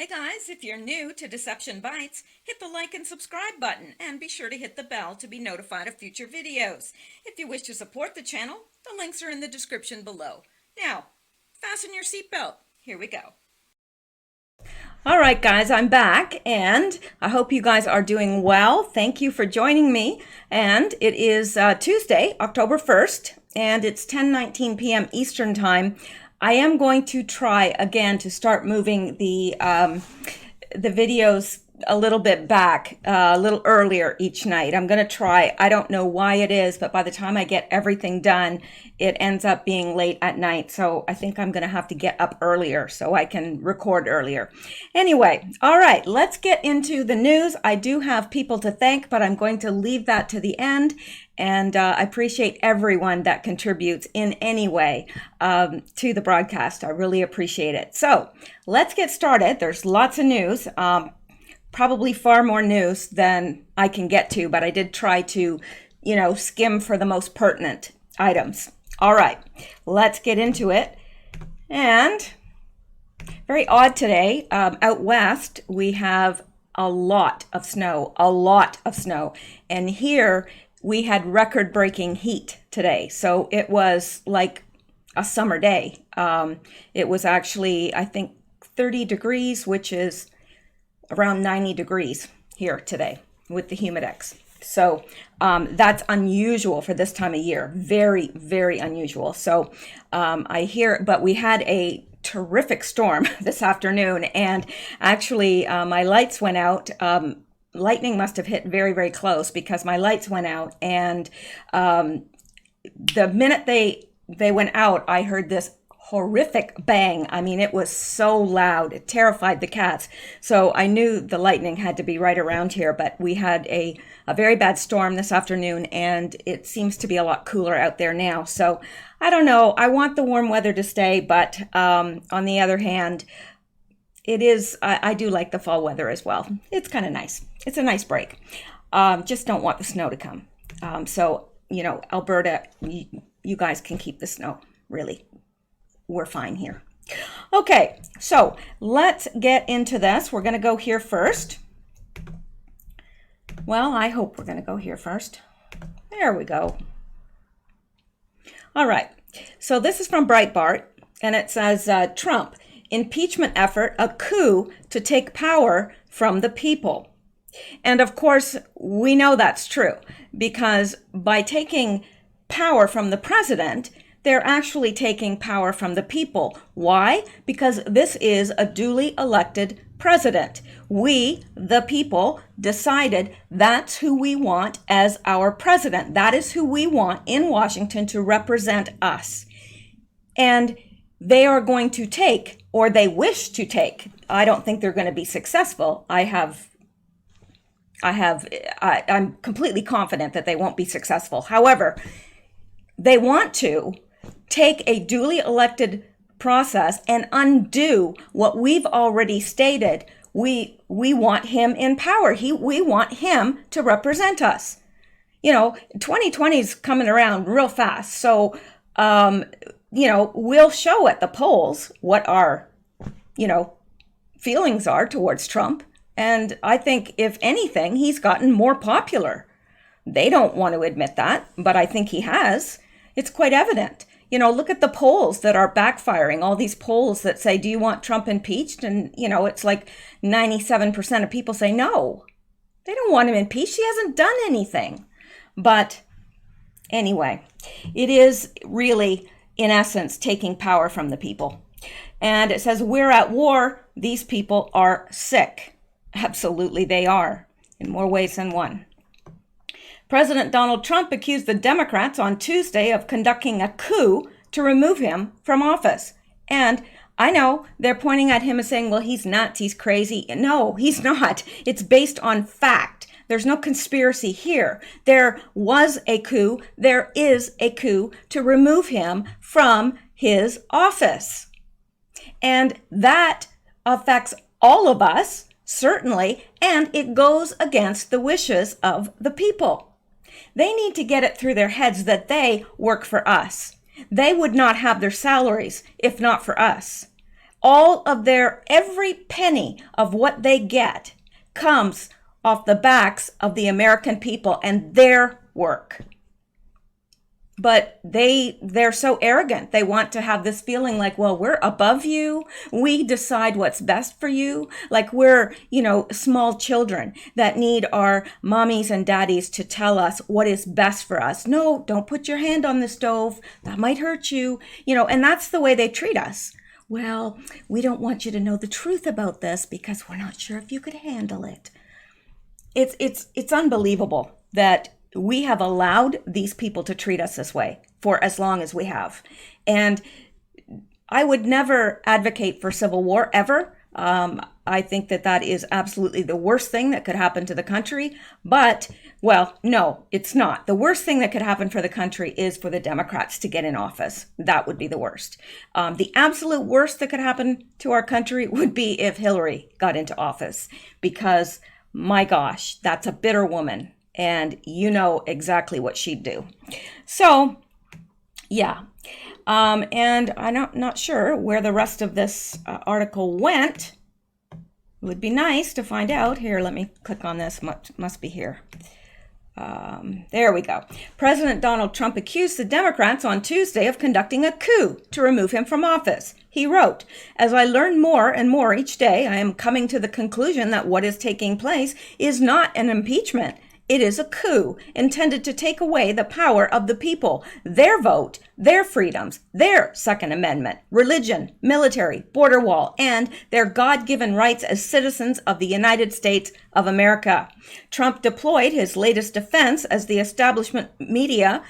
Hey guys, if you're new to Deception Bites, hit the like and subscribe button and be sure to hit the bell to be notified of future videos. If you wish to support the channel, the links are in the description below. Now, fasten your seatbelt. Here we go. All right, guys, I'm back and I hope you guys are doing well. Thank you for joining me. And it is Tuesday, October 1st, and it's 10:19 p.m. Eastern Time. I am going to try again to start moving the videos a little bit back, a little earlier each night. I'm going to try. I don't know why it is, but by the time I get everything done, it ends up being late at night. So I think I'm going to have to get up earlier so I can record earlier. Anyway, all right, let's get into the news. I do have people to thank, but I'm going to leave that to the end. And I appreciate everyone that contributes in any way to the broadcast. I really appreciate it. So let's get started. There's lots of news. Probably far more news than I can get to, but I did try to, skim for the most pertinent items. All right, let's get into it. And very odd today, out west, we have a lot of snow. And here we had record-breaking heat today. So it was like a summer day. It was actually, I think, 30 degrees, which is around 90 degrees here today with the humidex. So that's unusual for this time of year. Very, very unusual. So I hear, but we had a terrific storm this afternoon, and actually my lights went out. Lightning must have hit very, very close because my lights went out, and the minute they went out, I heard this horrific bang. I mean, it was so loud. It terrified the cats. So I knew the lightning had to be right around here, but we had a very bad storm this afternoon, and it seems to be a lot cooler out there now. So I don't know. I want the warm weather to stay, but on the other hand, I do like the fall weather as well. It's kind of nice. It's a nice break. Just don't want the snow to come. So, Alberta, you guys can keep the snow, really. We're fine here. Okay, so let's get into this. We're going to go here first. Well, I hope we're going to go here first. There we go. All right, so this is from Breitbart, and it says, Trump, impeachment effort, a coup to take power from the people. And of course, we know that's true, because by taking power from the president, they're actually taking power from the people. Why? Because this is a duly elected president. We, the people, decided that's who we want as our president. That is who we want in Washington to represent us. And they are going to take, or they wish to take, I don't think they're going to be successful. I'm completely confident that they won't be successful. However, they want to take a duly elected process and undo what we've already stated. We want him in power. We want him to represent us. 2020 is coming around real fast. So, we'll show at the polls what our, feelings are towards Trump. And I think, if anything, he's gotten more popular. They don't want to admit that, but I think he has. It's quite evident. Look at the polls that are backfiring, all these polls that say, do you want Trump impeached? And, it's like 97% of people say no. They don't want him impeached. He hasn't done anything. But anyway, it is really, in essence, taking power from the people. And it says, we're at war. These people are sick. Absolutely, they are, in more ways than one. President Donald Trump accused the Democrats on Tuesday of conducting a coup to remove him from office. And I know they're pointing at him and saying, well, he's nuts, he's crazy. No, he's not. It's based on fact. There's no conspiracy here. There was a coup. There is a coup to remove him from his office. And that affects all of us, certainly, and it goes against the wishes of the people. They need to get it through their heads that they work for us. They would not have their salaries if not for us. All of every penny of what they get comes off the backs of the American people and their work. But they're so arrogant. They want to have this feeling like, well, we're above you. We decide what's best for you. Like we're, small children that need our mommies and daddies to tell us what is best for us. No, don't put your hand on the stove. That might hurt you. And that's the way they treat us. Well, we don't want you to know the truth about this because we're not sure if you could handle it. It's unbelievable that we have allowed these people to treat us this way for as long as we have. And I would never advocate for civil war ever. I think that is absolutely the worst thing that could happen to the country. But, well, no, it's not. The worst thing that could happen for the country is for the Democrats to get in office. That would be the worst. The absolute worst that could happen to our country would be if Hillary got into office, because my gosh, that's a bitter woman. And you know exactly what she'd do. So, yeah. And I'm not sure where the rest of this article went. It would be nice to find out. Here, let me click on this. Must be here. There we go. President Donald Trump accused the Democrats on Tuesday of conducting a coup to remove him from office. He wrote, "As I learn more and more each day, I am coming to the conclusion that what is taking place is not an impeachment. It is a coup intended to take away the power of the people, their vote, their freedoms, their Second Amendment, religion, military, border wall, and their God-given rights as citizens of the United States of America." Trump deployed his latest defense as the establishment media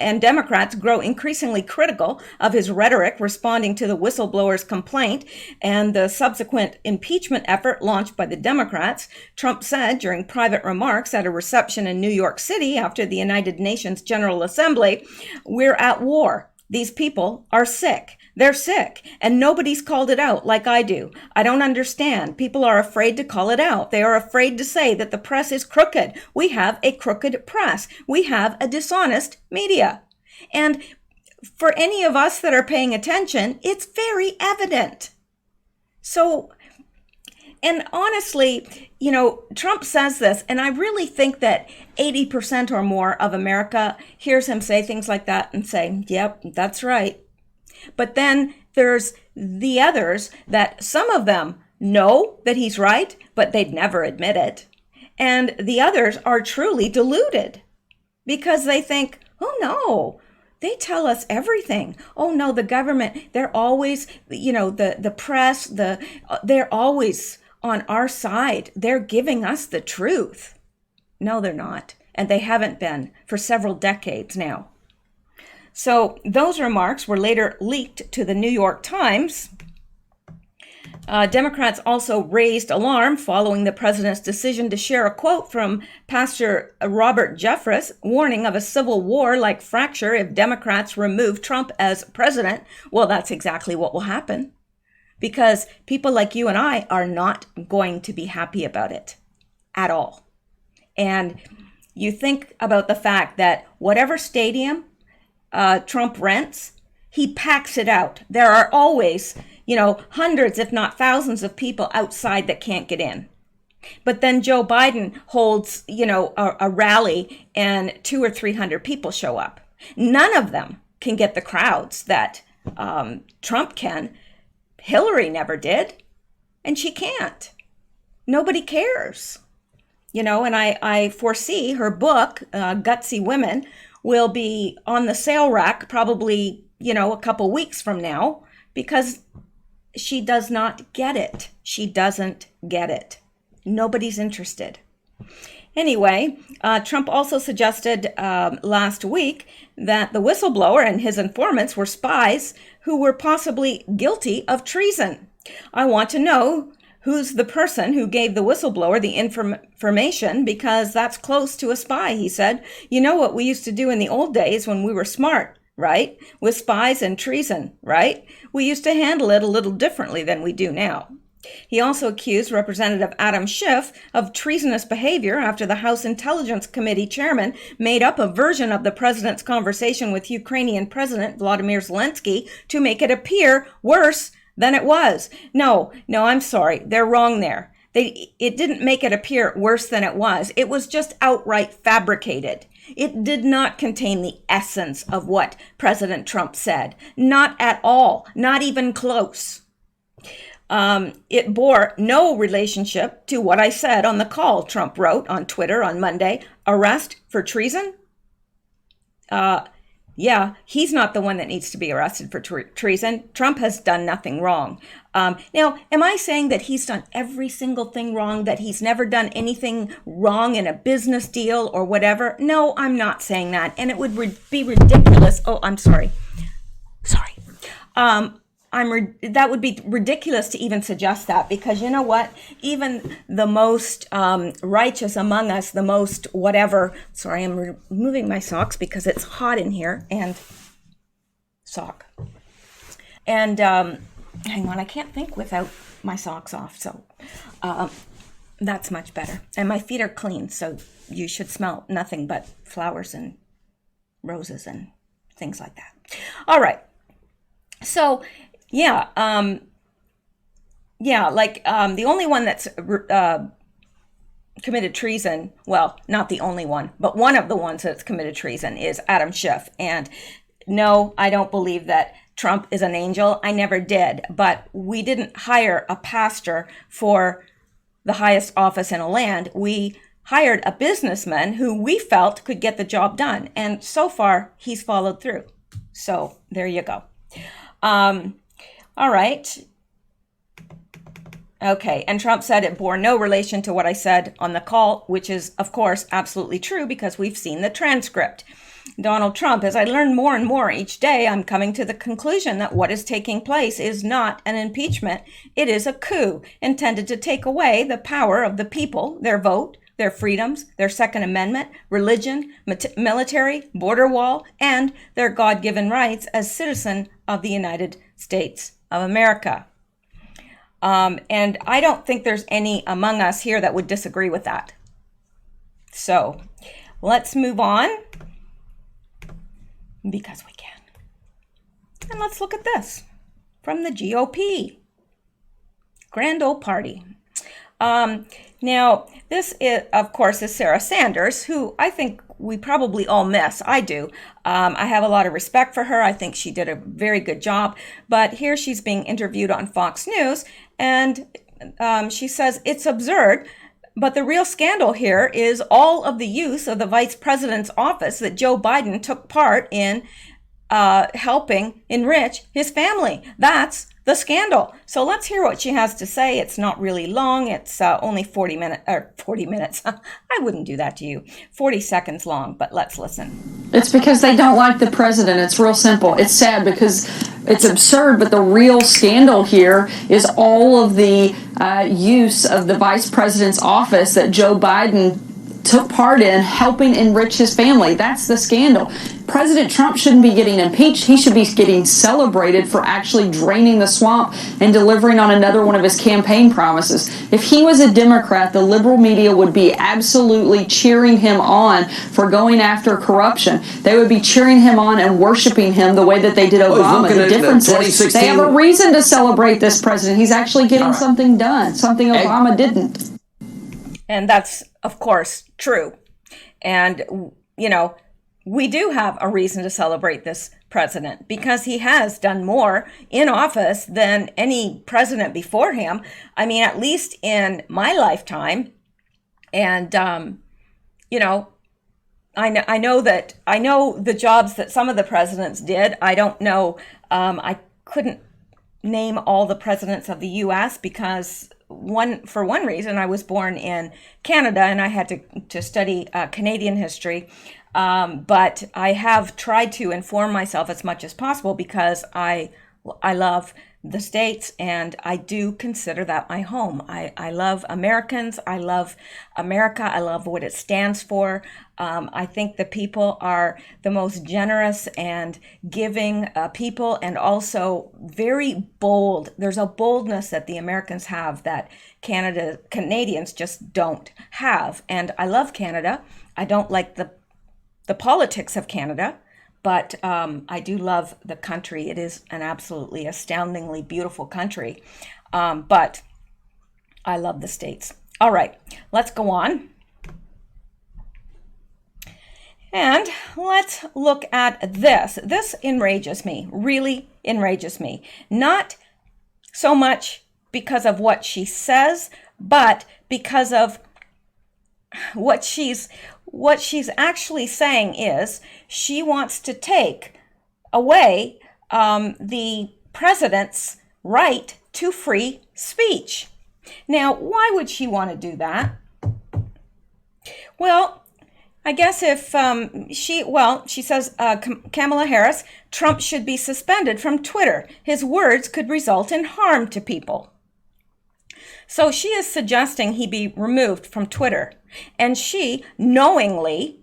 and Democrats grow increasingly critical of his rhetoric responding to the whistleblower's complaint and the subsequent impeachment effort launched by the Democrats. Trump said during private remarks at a reception in New York City after the United Nations General Assembly, "We're at war. These people are sick. They're sick, and nobody's called it out like I do. I don't understand. People are afraid to call it out. They are afraid to say that the press is crooked. We have a crooked press. We have a dishonest media." And for any of us that are paying attention, it's very evident. So, and honestly, Trump says this, and I really think that 80% or more of America hears him say things like that and say, yep, that's right. But then there's the others that some of them know that he's right, but they'd never admit it. And the others are truly deluded because they think, oh no, they tell us everything. Oh no, the government, they're always, the press, they're always on our side. They're giving us the truth. No, they're not. And they haven't been for several decades now. So those remarks were later leaked to the New York Times. Democrats also raised alarm following the president's decision to share a quote from Pastor Robert Jeffress, warning of a civil war-like fracture if Democrats remove Trump as president. Well, that's exactly what will happen, because people like you and I are not going to be happy about it at all. And you think about the fact that whatever stadium Trump rents, he packs it out. There are always, hundreds, if not thousands of people outside that can't get in. But then Joe Biden holds, a rally and 200 or 300 people show up. None of them can get the crowds that Trump can. Hillary never did, and she can't. Nobody cares. And I foresee her book, Gutsy Women, will be on the sale rack probably, a couple weeks from now, because she does not get it. She doesn't get it. Nobody's interested. Anyway, Trump also suggested last week that the whistleblower and his informants were spies who were possibly guilty of treason. "I want to know who's the person who gave the whistleblower the information, because that's close to a spy," he said. "You know what we used to do in the old days when we were smart, right? With spies and treason, right? We used to handle it a little differently than we do now." He also accused Representative Adam Schiff of treasonous behavior after the House Intelligence Committee chairman made up a version of the president's conversation with Ukrainian President Volodymyr Zelensky to make it appear worse than it was. No, I'm sorry. They're wrong there. It didn't make it appear worse than it was. It was just outright fabricated. It did not contain the essence of what President Trump said. Not at all. Not even close. It bore no relationship to what I said on the call, Trump wrote on Twitter on Monday. Arrest for treason? Yeah, he's not the one that needs to be arrested for treason. Trump has done nothing wrong. Now, am I saying that he's done every single thing wrong, that he's never done anything wrong in a business deal or whatever? No, I'm not saying that. And it would be ridiculous. Oh, I'm sorry. That would be ridiculous to even suggest that, because you know what? Even the most righteous among us, the most whatever. Sorry, I'm removing my socks because it's hot in here. And sock. And hang on, I can't think without my socks off. So that's much better. And my feet are clean, so you should smell nothing but flowers and roses and things like that. All right. So. Yeah, the only one that's committed treason, well, not the only one, but one of the ones that's committed treason is Adam Schiff. And no, I don't believe that Trump is an angel. I never did. But we didn't hire a pastor for the highest office in a land. We hired a businessman who we felt could get the job done. And so far, he's followed through. So there you go. All right. Okay. And Trump said it bore no relation to what I said on the call, which is, of course, absolutely true because we've seen the transcript. Donald Trump, as I learn more and more each day, I'm coming to the conclusion that what is taking place is not an impeachment. It is a coup intended to take away the power of the people, their vote, their freedoms, their Second Amendment, religion, military, border wall, and their God-given rights as citizen of the United States of America. And I don't think there's any among us here that would disagree with that. So let's move on because we can. And let's look at this from the GOP. Grand old party. Now, this is, of course, is Sarah Sanders, who I think we probably all miss. I do. I have a lot of respect for her. I think she did a very good job. But here she's being interviewed on Fox News, and she says it's absurd. But the real scandal here is all of the use of the vice president's office that Joe Biden took part in helping enrich his family. That's the scandal. So let's hear what she has to say. It's not really long. It's only 40 minutes. I wouldn't do that to you. 40 seconds long, but let's listen. It's because they don't like the president. It's real simple. It's sad because it's absurd, but the real scandal here is all of the use of the vice president's office that Joe Biden took part in helping enrich his family. That's the scandal. President Trump shouldn't be getting impeached. He should be getting celebrated for actually draining the swamp and delivering on another one of his campaign promises. If he was a Democrat, the liberal media would be absolutely cheering him on for going after corruption. They would be cheering him on and worshiping him the way that they did Obama. The difference is they have a reason to celebrate this president. He's actually getting something done, something Obama didn't. And that's, of course, true. And, you know, we do have a reason to celebrate this president because he has done more in office than any president before him. I mean, at least in my lifetime. And, you know, I know the jobs that some of the presidents did. I don't know. I couldn't name all the presidents of the U.S. because for one reason, I was born in Canada and I had to study Canadian history. But I have tried to inform myself as much as possible because I love the States and I do consider that my home. I love Americans. I love America. I love what it stands for. I think the people are the most generous and giving people and also very bold. There's a boldness that the Americans have that Canadians just don't have. And I love Canada. I don't like the politics of Canada, but I do love the country. It is an absolutely astoundingly beautiful country, but I love the States. All right, let's go on. And let's look at this. This enrages me, really enrages me. Not so much because of what she says, but because of what she's actually saying is she wants to take away the president's right to free speech. Now, why would she want to do that? Well, I guess if she says, Kamala Harris, Trump should be suspended from Twitter. His words could result in harm to people. So she is suggesting he be removed from Twitter. And she knowingly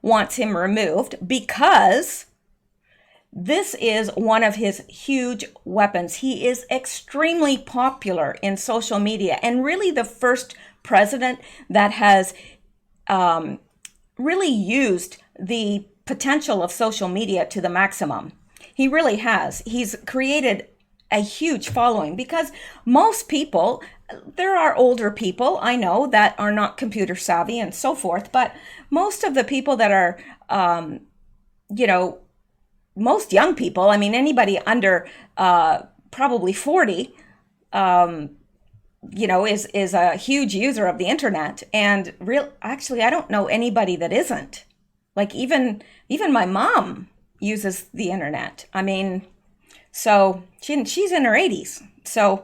wants him removed because this is one of his huge weapons. He is extremely popular in social media and really the first president that has really used the potential of social media to the maximum. He really has. He's created a huge following because most people, there are older people, I know, that are not computer savvy and so forth, but most of the people that are, most young people, I mean, anybody under probably 40, is a huge user of the internet. And actually, I don't know anybody that isn't. Like even my mom uses the internet. I mean, so she's in her 80s. So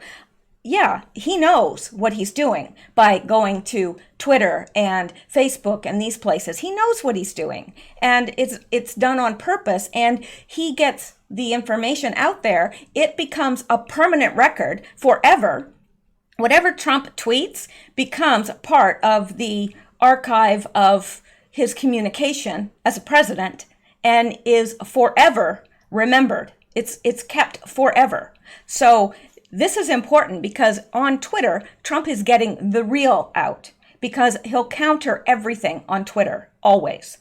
yeah, he knows what he's doing by going to Twitter and Facebook and these places. He knows what he's doing, and it's done on purpose, and he gets the information out there. It becomes a permanent record forever. Whatever Trump tweets becomes part of the archive of his communication as a president and is forever remembered. It's kept forever. So this is important because on Twitter, Trump is getting the real out because he'll counter everything on Twitter, always.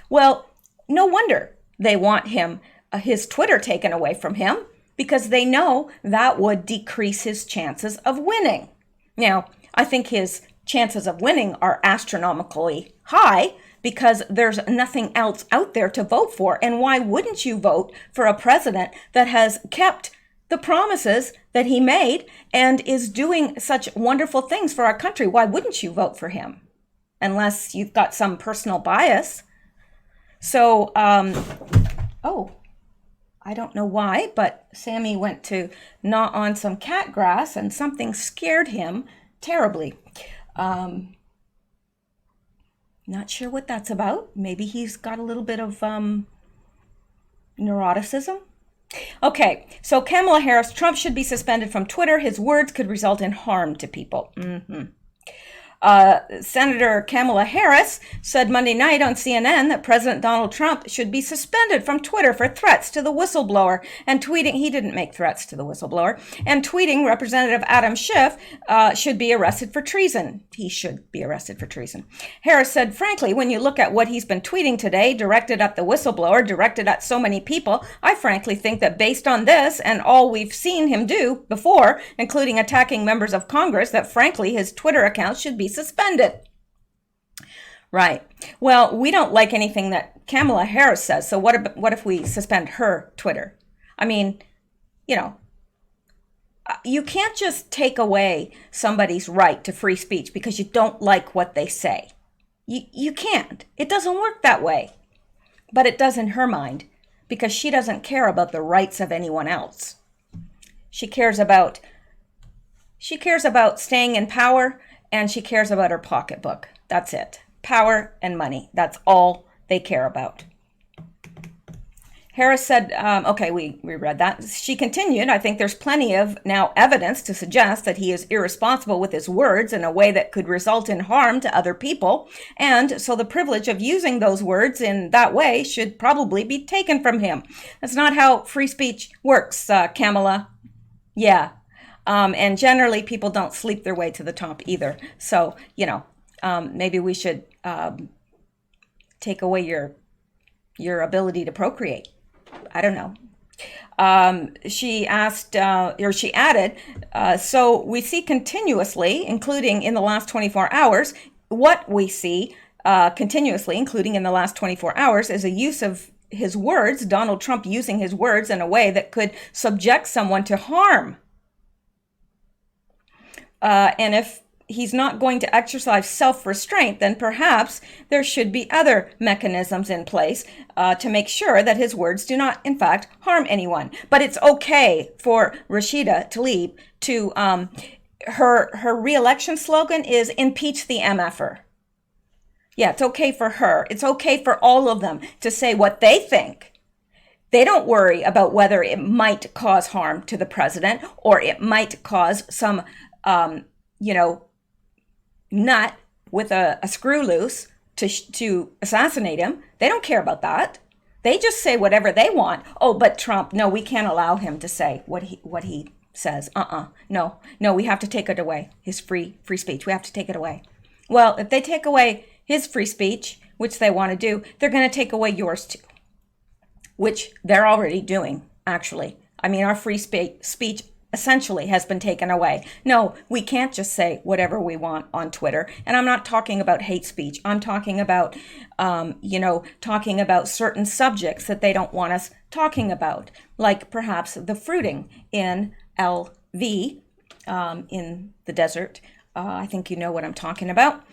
Well, no wonder they want his Twitter taken away from him because they know that would decrease his chances of winning. Now, I think his chances of winning are astronomically high because there's nothing else out there to vote for. And why wouldn't you vote for a president that has kept the promises that he made and is doing such wonderful things for our country? Why wouldn't you vote for him? Unless you've got some personal bias. So, I don't know why, but Sammy went to gnaw on some cat grass and something scared him terribly. Not sure what that's about. Maybe he's got a little bit of neuroticism. Okay, so Kamala Harris, Trump should be suspended from Twitter. His words could result in harm to people. Senator Kamala Harris said Monday night on CNN that President Donald Trump should be suspended from Twitter for threats to the whistleblower and tweeting. He didn't make threats to the whistleblower, and tweeting Representative Adam Schiff should be arrested for treason. He should be arrested for treason. Harris said, frankly, when you look at what he's been tweeting today, directed at the whistleblower, directed at so many people, I frankly think that based on this and all we've seen him do before, including attacking members of Congress, that frankly his Twitter account should be suspended. Right. Well, we don't like anything that Kamala Harris says. So what if we suspend her Twitter? I mean, you can't just take away somebody's right to free speech because you don't like what they say. You can't. It doesn't work that way. But it does in her mind because she doesn't care about the rights of anyone else. She cares about staying in power, and she cares about her pocketbook. That's it. Power and money. That's all they care about. Harris said, we read that. She continued, I think there's plenty of now evidence to suggest that he is irresponsible with his words in a way that could result in harm to other people. And so the privilege of using those words in that way should probably be taken from him. That's not how free speech works, Kamala. Yeah. And generally people don't sleep their way to the top either. So, maybe we should take away your your ability to procreate. I don't know. She asked, or she added, so we see continuously, including in the last 24 hours, what we see continuously, including in the last 24 hours, is a use of his words, Donald Trump using his words in a way that could subject someone to harm. And if he's not going to exercise self-restraint, then perhaps there should be other mechanisms in place to make sure that his words do not, in fact, harm anyone. But it's okay for Rashida Tlaib to, her re-election slogan is impeach the MFer. Yeah, it's okay for her. It's okay for all of them to say what they think. They don't worry about whether it might cause harm to the president or it might cause some, nut with a screw loose to assassinate him. They don't care about that. They just say whatever they want. Oh, but Trump, no, we can't allow him to say what he says. No, we have to take it away. His free speech. We have to take it away. Well, if they take away his free speech, which they want to do, they're going to take away yours too, which they're already doing, actually. I mean, our free speech essentially has been taken away. No, we can't just say whatever we want on Twitter. And I'm not talking about hate speech. I'm talking about, talking about certain subjects that they don't want us talking about, like perhaps the fruiting in LV, in the desert. I think you know what I'm talking about.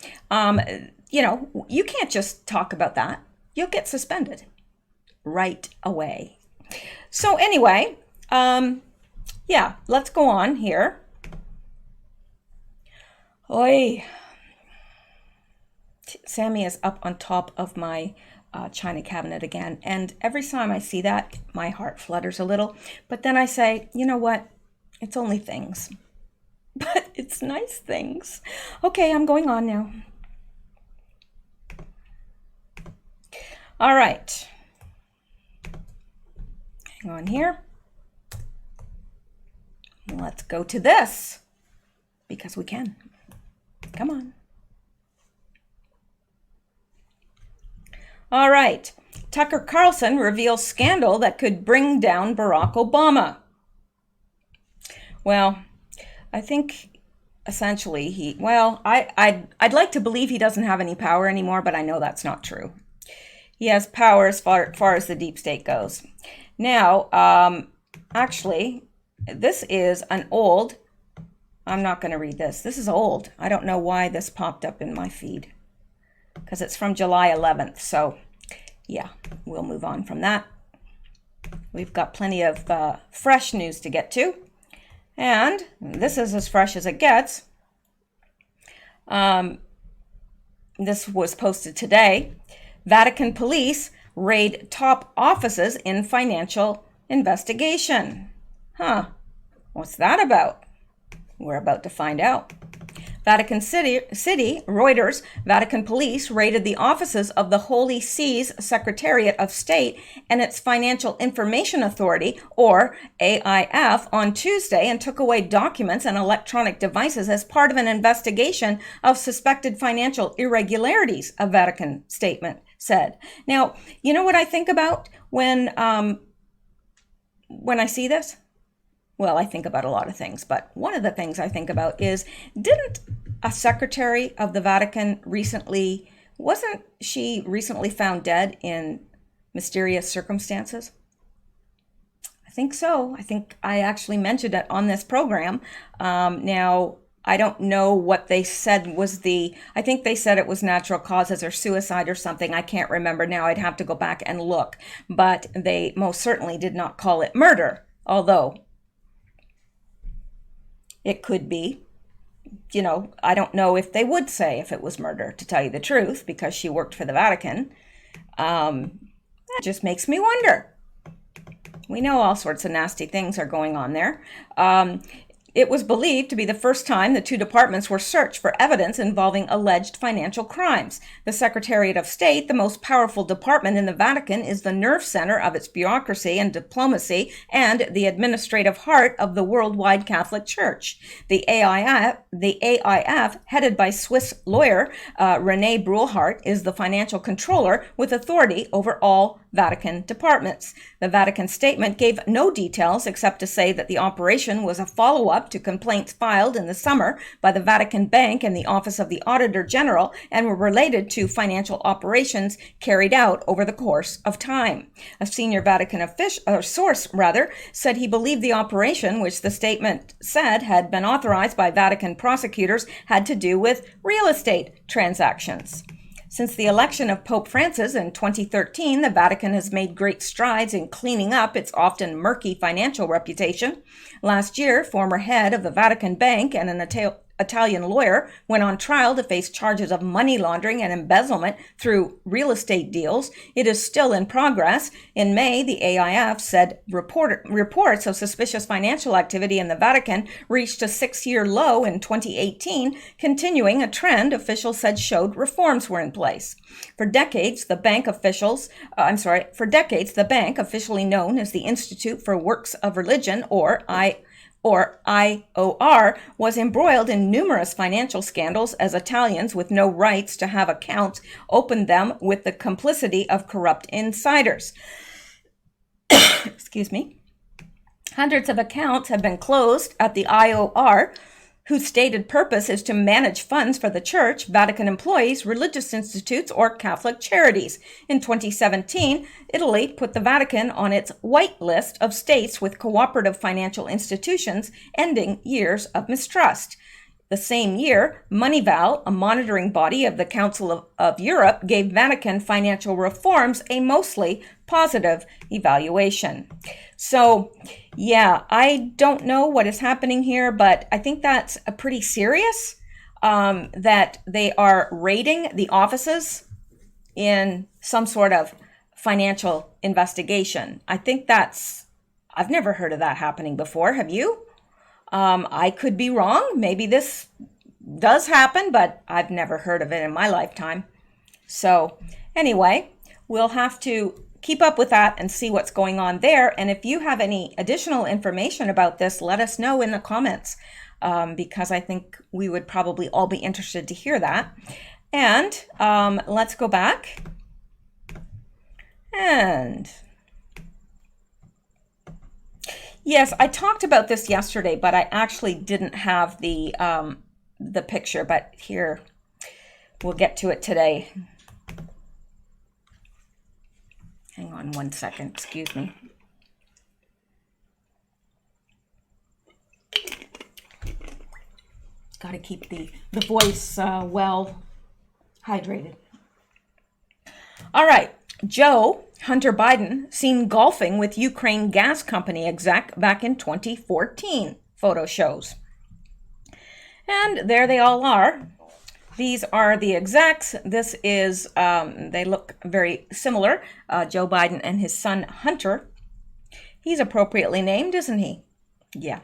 You can't just talk about that. You'll get suspended right away. So anyway, let's go on here. Oi. Sammy is up on top of my china cabinet again. And every time I see that, my heart flutters a little. But then I say, you know what? It's only things. But it's nice things. Okay, I'm going on now. All right. Hang on here. Let's go to this, because we can. Come on. All right. Tucker Carlson reveals scandal that could bring down Barack Obama. Well, I think essentially I'd like to believe he doesn't have any power anymore, but I know that's not true. He has power as far as the deep state goes. Now, actually, this is an old, I'm not going to read this. This is old. I don't know why this popped up in my feed, because it's from July 11th. So, yeah, we'll move on from that. We've got plenty of fresh news to get to. And this is as fresh as it gets. This was posted today. Vatican police raid top offices in financial investigation. Huh. What's that about? We're about to find out. Vatican City, Reuters, Vatican police raided the offices of the Holy See's Secretariat of State and its Financial Information Authority, or AIF, on Tuesday and took away documents and electronic devices as part of an investigation of suspected financial irregularities, a Vatican statement said. Now, you know what I think about when I see this? Well, I think about a lot of things, but one of the things I think about is, didn't a secretary of the Vatican wasn't she recently found dead in mysterious circumstances? I think so. I think I actually mentioned it on this program. Now, I don't know what they said was I think they said it was natural causes or suicide or something. I can't remember now. I'd have to go back and look. But they most certainly did not call it murder, although it could be. I don't know if they would say if it was murder, to tell you the truth, because she worked for the Vatican. That just makes me wonder. We know all sorts of nasty things are going on there. It was believed to be the first time the two departments were searched for evidence involving alleged financial crimes. The Secretariat of State, the most powerful department in the Vatican, is the nerve center of its bureaucracy and diplomacy and the administrative heart of the worldwide Catholic Church. The AIF, headed by Swiss lawyer René Brulhart, is the financial controller with authority over all Vatican departments. The Vatican statement gave no details except to say that the operation was a follow-up to complaints filed in the summer by the Vatican Bank and the Office of the Auditor General and were related to financial operations carried out over the course of time. A senior Vatican source said he believed the operation, which the statement said had been authorized by Vatican prosecutors, had to do with real estate transactions. Since the election of Pope Francis in 2013, the Vatican has made great strides in cleaning up its often murky financial reputation. Last year, former head of the Vatican Bank and an Italian lawyer went on trial to face charges of money laundering and embezzlement through real estate deals. It is still in progress. In May, the AIF said reports of suspicious financial activity in the Vatican reached a 6-year low in 2018, continuing a trend officials said showed reforms were in place. For decades, the bank, officially known as the Institute for Works of Religion, or IOR, was embroiled in numerous financial scandals as Italians with no rights to have accounts opened them with the complicity of corrupt insiders. Excuse me. Hundreds of accounts have been closed at the IOR, whose stated purpose is to manage funds for the church, Vatican employees, religious institutes, or Catholic charities. In 2017, Italy put the Vatican on its white list of states with cooperative financial institutions, ending years of mistrust. The same year, Moneyval, a monitoring body of the Council of Europe, gave Vatican financial reforms a mostly positive evaluation. So, yeah, I don't know what is happening here, but I think that's a pretty serious, that they are raiding the offices in some sort of financial investigation. I've never heard of that happening before. Have you? I could be wrong. Maybe this does happen, but I've never heard of it in my lifetime. So anyway, we'll have to keep up with that and see what's going on there. And if you have any additional information about this, let us know in the comments, because I think we would probably all be interested to hear that. And let's go back. And yes, I talked about this yesterday, but I actually didn't have the picture, but here, we'll get to it today. Hang on one second, excuse me. Got to keep the voice well hydrated. All right, Hunter Biden seen golfing with Ukraine gas company exec back in 2014, photo shows. And there they all are. These are the execs. This is, they look very similar. Joe Biden and his son, Hunter. He's appropriately named, isn't he? Yeah.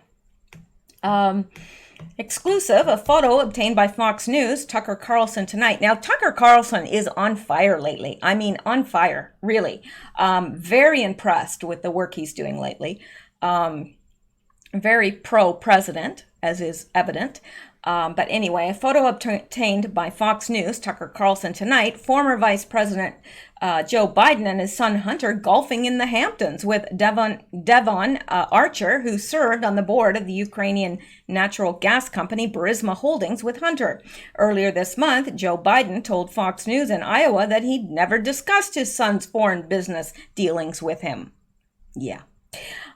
Exclusive, a photo obtained by Fox News, Tucker Carlson tonight. Now, Tucker Carlson is on fire lately. I mean, on fire, really. Very impressed with the work he's doing lately. Very pro-president, as is evident. But anyway, a photo obtained by Fox News, Tucker Carlson tonight, former Vice President Joe Biden and his son Hunter golfing in the Hamptons with Devon Archer, who served on the board of the Ukrainian natural gas company Burisma Holdings with Hunter. Earlier this month, Joe Biden told Fox News in Iowa that he'd never discussed his son's foreign business dealings with him. Yeah.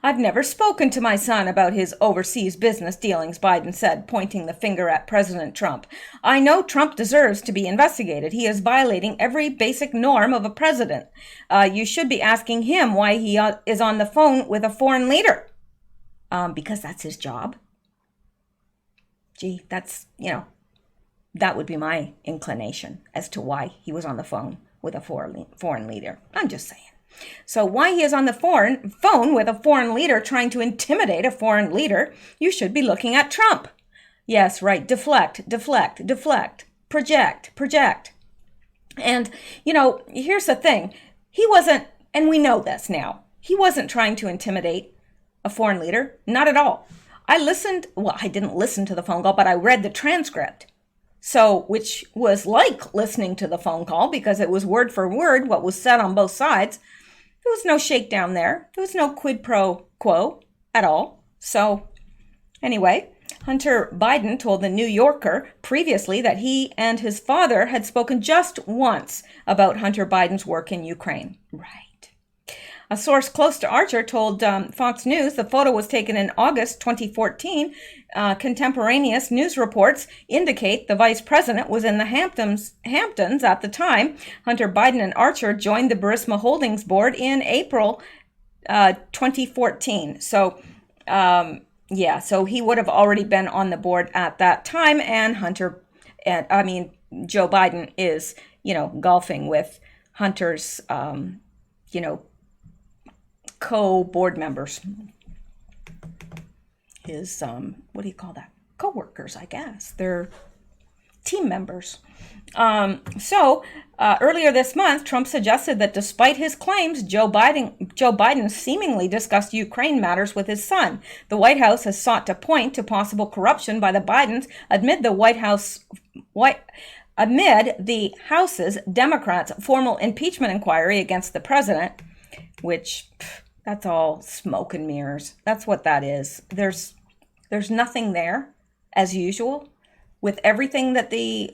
I've never spoken to my son about his overseas business dealings, Biden said, pointing the finger at President Trump. I know Trump deserves to be investigated. He is violating every basic norm of a president. You should be asking him why he is on the phone with a foreign leader. Because that's his job. Gee, that's, that would be my inclination as to why he was on the phone with a foreign leader. I'm just saying. So why he is on the phone with a foreign leader trying to intimidate a foreign leader, you should be looking at Trump. Yes, right. Deflect, deflect, deflect. Project. And, here's the thing. He wasn't, and we know this now, he wasn't trying to intimidate a foreign leader. Not at all. I didn't listen to the phone call, but I read the transcript. So, which was like listening to the phone call because it was word for word what was said on both sides. There was no shakedown there. There was no quid pro quo at all. So anyway, Hunter Biden told the New Yorker previously that he and his father had spoken just once about Hunter Biden's work in Ukraine. Right. A source close to Archer told Fox News the photo was taken in August 2014. Contemporaneous news reports indicate the vice president was in the Hamptons at the time. Hunter Biden and Archer joined the Burisma Holdings board in April 2014. So, so he would have already been on the board at that time. And Joe Biden is, golfing with Hunter's, co-board members, his what do you call that, co-workers, I guess. They're team members. Earlier this month, Trump suggested that despite his claims, Joe Biden seemingly discussed Ukraine matters with his son. The White House has sought to point to possible corruption by the Bidens amid the House's Democrats' formal impeachment inquiry against the president, which that's all smoke and mirrors. That's what that is. There's nothing there, as usual, with everything that the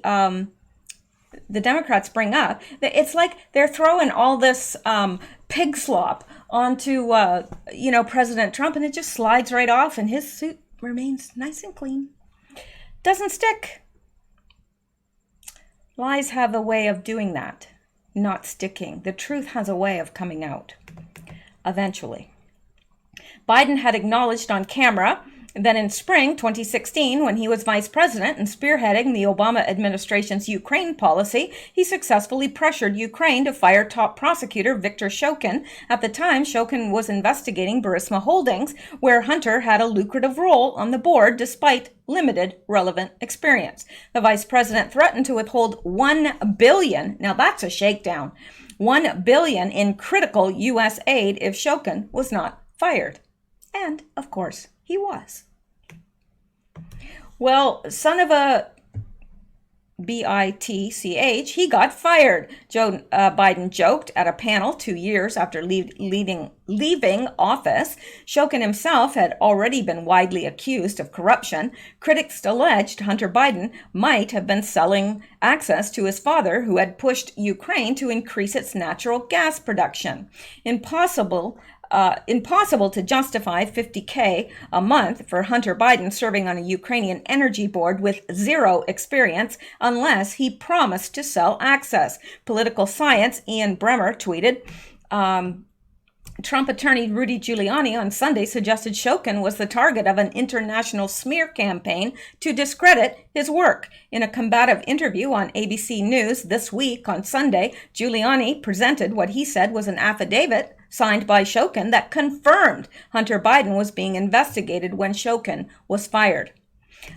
Democrats bring up. It's like they're throwing all this pig slop onto President Trump, and it just slides right off, and his suit remains nice and clean. Doesn't stick. Lies have a way of doing that, not sticking. The truth has a way of coming out. Eventually. Biden had acknowledged on camera that in spring 2016, when he was vice president and spearheading the Obama administration's Ukraine policy, he successfully pressured Ukraine to fire top prosecutor Viktor Shokin. At the time, Shokin was investigating Burisma Holdings, where Hunter had a lucrative role on the board despite limited relevant experience. The vice president threatened to withhold $1 billion. Now that's a shakedown. $1 billion in critical U.S. aid if Shokin was not fired. And, of course, he was. Well, son of a bitch, he got fired. Joe Biden joked at a panel 2 years after leaving office. Shokin himself had already been widely accused of corruption. Critics alleged Hunter Biden might have been selling access to his father, who had pushed Ukraine to increase its natural gas production. Impossible to justify $50K a month for Hunter Biden serving on a Ukrainian energy board with zero experience unless he promised to sell access. Political Science Ian Bremmer tweeted, Trump attorney Rudy Giuliani on Sunday suggested Shokin was the target of an international smear campaign to discredit his work. In a combative interview on ABC News this week on Sunday, Giuliani presented what he said was an affidavit signed by Shokin that confirmed Hunter Biden was being investigated when Shokin was fired.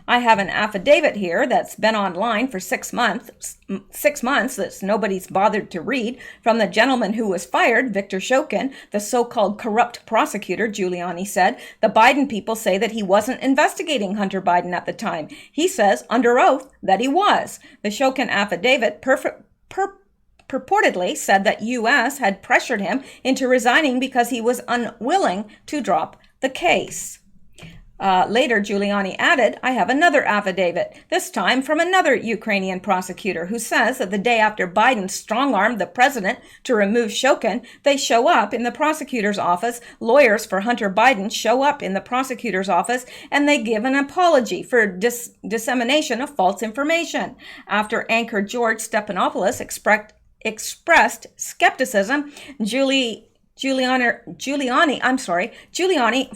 I have an affidavit here that's been online for 6 months that nobody's bothered to read, from the gentleman who was fired, Viktor Shokin, the so-called corrupt prosecutor, Giuliani said. The Biden people say that he wasn't investigating Hunter Biden at the time. He says under oath that he was. The Shokin affidavit purportedly said that U.S. had pressured him into resigning because he was unwilling to drop the case. Later, Giuliani added, I have another affidavit, this time from another Ukrainian prosecutor, who says that the day after Biden strong-armed the president to remove Shokin, they show up in the prosecutor's office. Lawyers for Hunter Biden show up in the prosecutor's office, and they give an apology for dissemination of false information. After anchor George Stephanopoulos expressed skepticism, Giuliani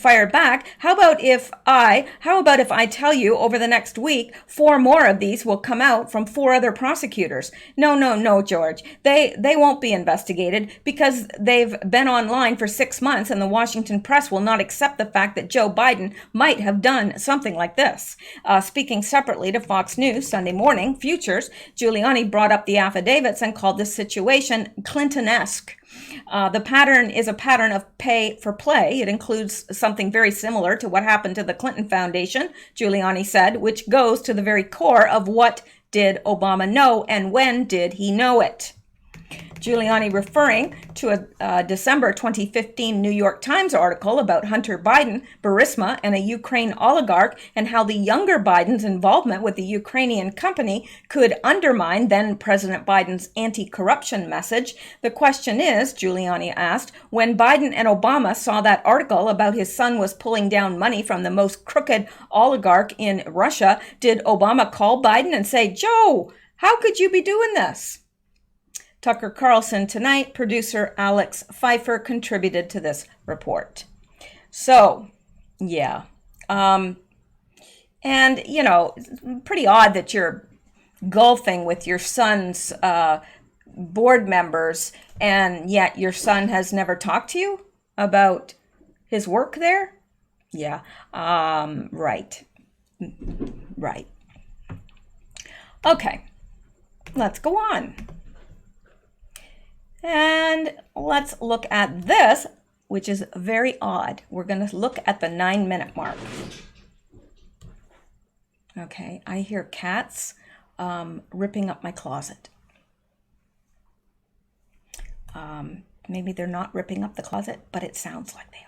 fired back. How about if I tell you over the next week 4 more of these will come out from 4 other prosecutors? No, George. They won't be investigated because they've been online for 6 months, and the Washington press will not accept the fact that Joe Biden might have done something like this. Speaking separately to Fox News Sunday morning, Futures, Giuliani brought up the affidavits and called the situation Clinton-esque. The pattern is a pattern of pay for play. It includes something very similar to what happened to the Clinton Foundation, Giuliani said, which goes to the very core of what did Obama know and when did he know it. Giuliani referring to a December 2015 New York Times article about Hunter Biden, Burisma, and a Ukraine oligarch, and how the younger Biden's involvement with the Ukrainian company could undermine then President Biden's anti-corruption message. The question is, Giuliani asked, when Biden and Obama saw that article about his son was pulling down money from the most crooked oligarch in Russia, did Obama call Biden and say, Joe, how could you be doing this? Tucker Carlson tonight, producer Alex Pfeiffer contributed to this report. So, yeah. And, you know, pretty odd that you're golfing with your son's board members, and yet your son has never talked to you about his work there? Yeah, right. Right. Okay, let's go on. And let's look at this, which is very odd. We're going to look at the 9-minute mark. Okay, I hear cats ripping up my closet. Maybe they're not ripping up the closet, but it sounds like they are.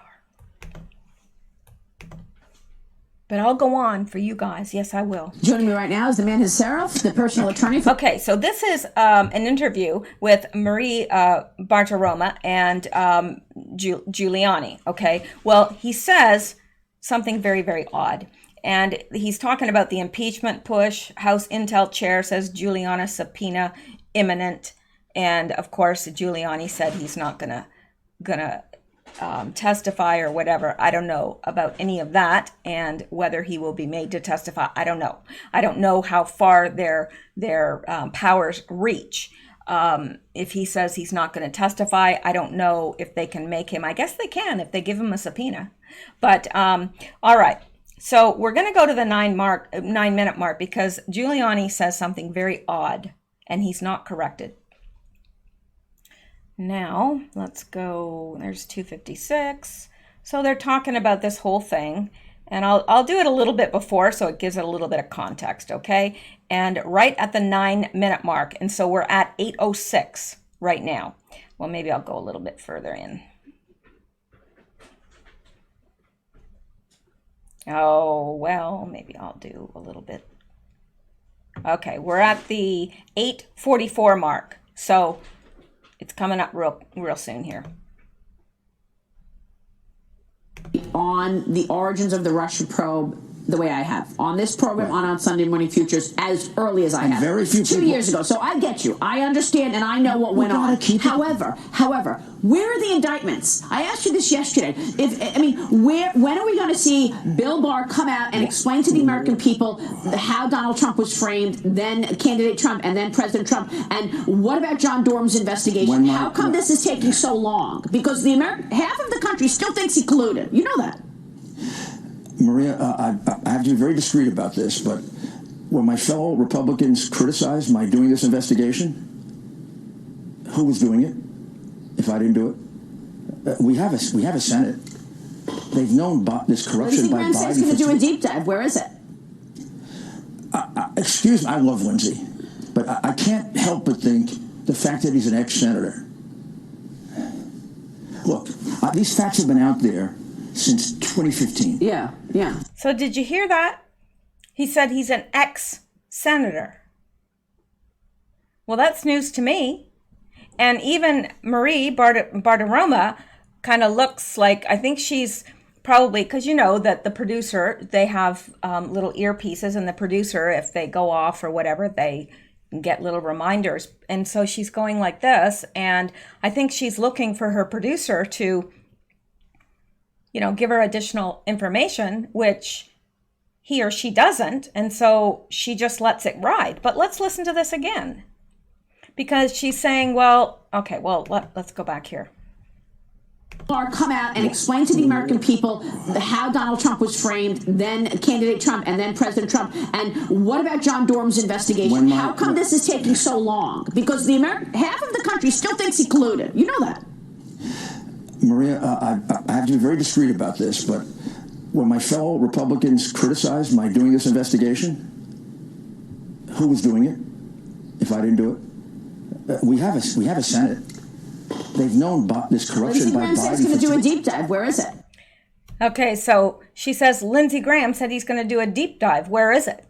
But I'll go on for you guys. Yes, I will. Joining me right now is the man himself, the personal attorney for... Okay, so this is an interview with Marie Bartiromo and Giuliani, okay? Well, he says something very, very odd. And he's talking about the impeachment push. House Intel chair says Giuliani subpoena imminent. And, of course, Giuliani said he's not gonna testify or whatever. I don't know about any of that, and whether he will be made to testify, I don't know. I don't know how far their powers reach. If he says he's not going to testify, I don't know if they can make him. I guess they can if they give him a subpoena. But all right. So we're going to go to the 9-minute mark because Giuliani says something very odd, and he's not corrected. Now, let's go, there's 256. So they're talking about this whole thing, and I'll do it a little bit before so it gives it a little bit of context, okay? And right at the 9-minute mark, and so we're at 8:06 right now. Well, maybe I'll go a little bit further in. Oh, well, maybe I'll do a little bit. Okay, we're at the 8:44 mark, so it's coming up real soon here. On the origins of the Russia probe, the way I have on this program, on Sunday Morning Futures, as early as I have. Very few 2 years ago. So I get you. I understand, and I know what went on. However, where are the indictments? I asked you this yesterday. When are we going to see Bill Barr come out and explain to the American people how Donald Trump was framed, then candidate Trump, and then President Trump? And what about John Durham's investigation? How come this is taking so long? Because half of the country still thinks he colluded. You know that. Maria, I have to be very discreet about this, but when my fellow Republicans criticized my doing this investigation, who was doing it if I didn't do it? We have a Senate. They've known this corruption by Biden. Lindsey Graham's going to do a deep dive. Where is it? Excuse me, I love Lindsey, but I can't help but think the fact that he's an ex-senator. Look, these facts have been out there since 2015. Yeah. So did you hear that? He said he's an ex-senator. Well, that's news to me. And even Marie Bartiromo kind of looks like, I think she's probably, because you know that the producer, they have little earpieces, and the producer, if they go off or whatever, they get little reminders. And so she's going like this, and I think she's looking for her producer to, give her additional information, which he or she doesn't. And so she just lets it ride. But let's listen to this again, because she's saying, let's go back here. Barr come out and explain to the American people how Donald Trump was framed, then candidate Trump, and then President Trump. And what about John Durham's investigation? How come this is taking so long? Because half of the country still thinks he colluded. You know that. Maria, I have to be very discreet about this, but when my fellow Republicans criticized my doing this investigation, who was doing it if I didn't do we have a Senate. They've known this corruption Lindsey by Graham said Biden. he's going to do a deep dive. Where is it? Okay, so she says Lindsey Graham said he's going to do a deep dive. Where is it?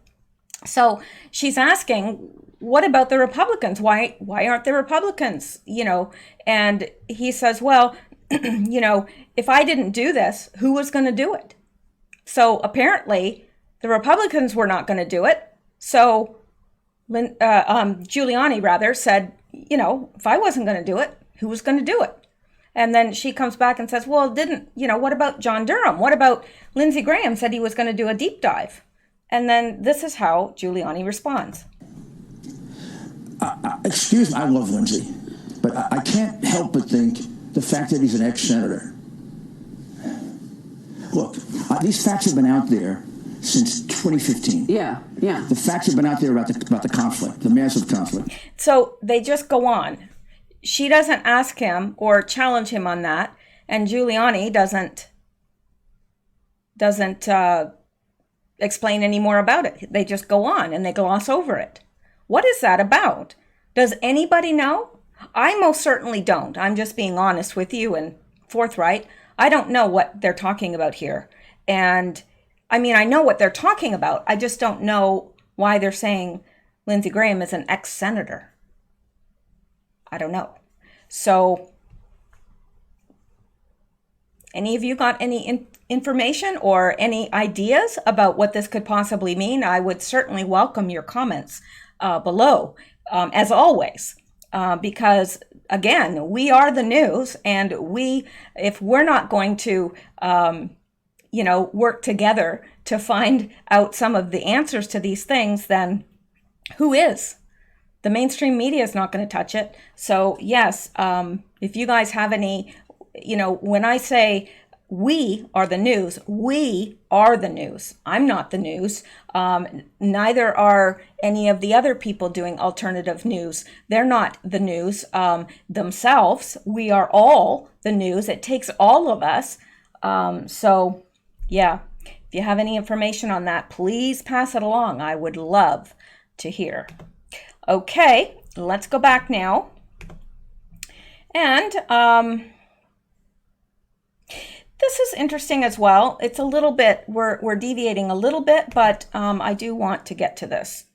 So she's asking, what about the Republicans? Why aren't there Republicans? And he says, well, if I didn't do this, who was going to do it? So apparently the Republicans were not going to do it. So Giuliani rather said, if I wasn't going to do it, who was going to do it? And then she comes back and says, well, what about John Durham? What about Lindsey Graham said he was going to do a deep dive? And then this is how Giuliani responds. Excuse me, I love Lindsey, but I can't help but think the fact that he's an ex-senator. Look, these facts have been out there since 2015. Yeah. The facts have been out there about the conflict, the massive conflict. So they just go on. She doesn't ask him or challenge him on that, and Giuliani doesn't explain any more about it. They just go on and they gloss over it. What is that about? Does anybody know? I most certainly don't. I'm just being honest with you and forthright. I don't know what they're talking about here. And I mean, I know what they're talking about. I just don't know why they're saying Lindsey Graham is an ex-senator. I don't know. So, any of you got any information or any ideas about what this could possibly mean? I would certainly welcome your comments below, as always, because again, we are the news, and if we're not going to, work together to find out some of the answers to these things, then who is? The mainstream media is not going to touch it. So yes, if you guys have any, when I say we are the news, we are the news. I'm not the news. Neither are any of the other people doing alternative news. They're not the news themselves. We are all the news. It takes all of us. So yeah, if you have any information on that, please pass it along. I would love to hear. Okay, let's go back now. And this is interesting as well. It's a little bit, we're deviating a little bit, but I do want to get to this.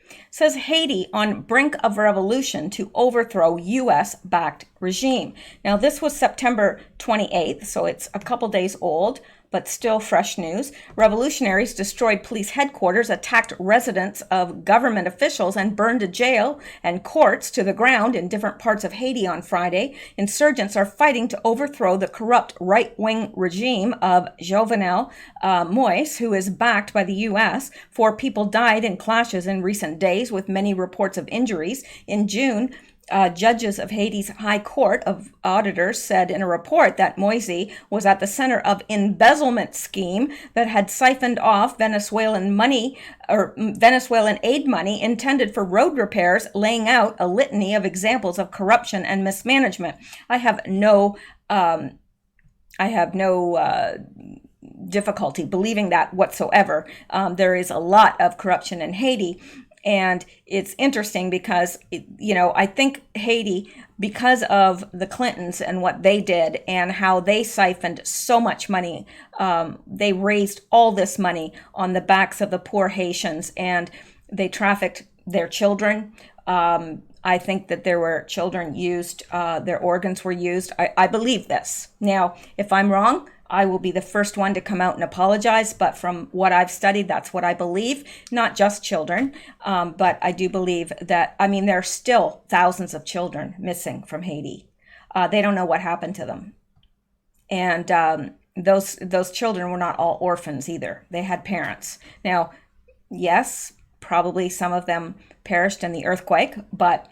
It says Haiti on brink of revolution to overthrow U.S.-backed regime. Now, this was September 28th, so it's a couple days old, but still fresh news. Revolutionaries destroyed police headquarters, attacked residence of government officials, and burned a jail and courts to the ground in different parts of Haiti on Friday. Insurgents are fighting to overthrow the corrupt right-wing regime of Jovenel Moïse, who is backed by the U.S. 4 people died in clashes in recent days, with many reports of injuries. In June, judges of Haiti's High Court of Auditors said in a report that Moïse was at the center of embezzlement scheme that had siphoned off Venezuelan money or Venezuelan aid money intended for road repairs, laying out a litany of examples of corruption and mismanagement. I have no difficulty believing that whatsoever. There is a lot of corruption in Haiti. And it's interesting because, I think Haiti, because of the Clintons and what they did and how they siphoned so much money, they raised all this money on the backs of the poor Haitians, and they trafficked their children. I think that there were children used, their organs were used. I believe this. Now, if I'm wrong, I will be the first one to come out and apologize, but from what I've studied, that's what I believe. Not just children, but I do believe that, there are still thousands of children missing from Haiti. They don't know what happened to them. And those children were not all orphans either. They had parents. Now, yes, probably some of them perished in the earthquake, but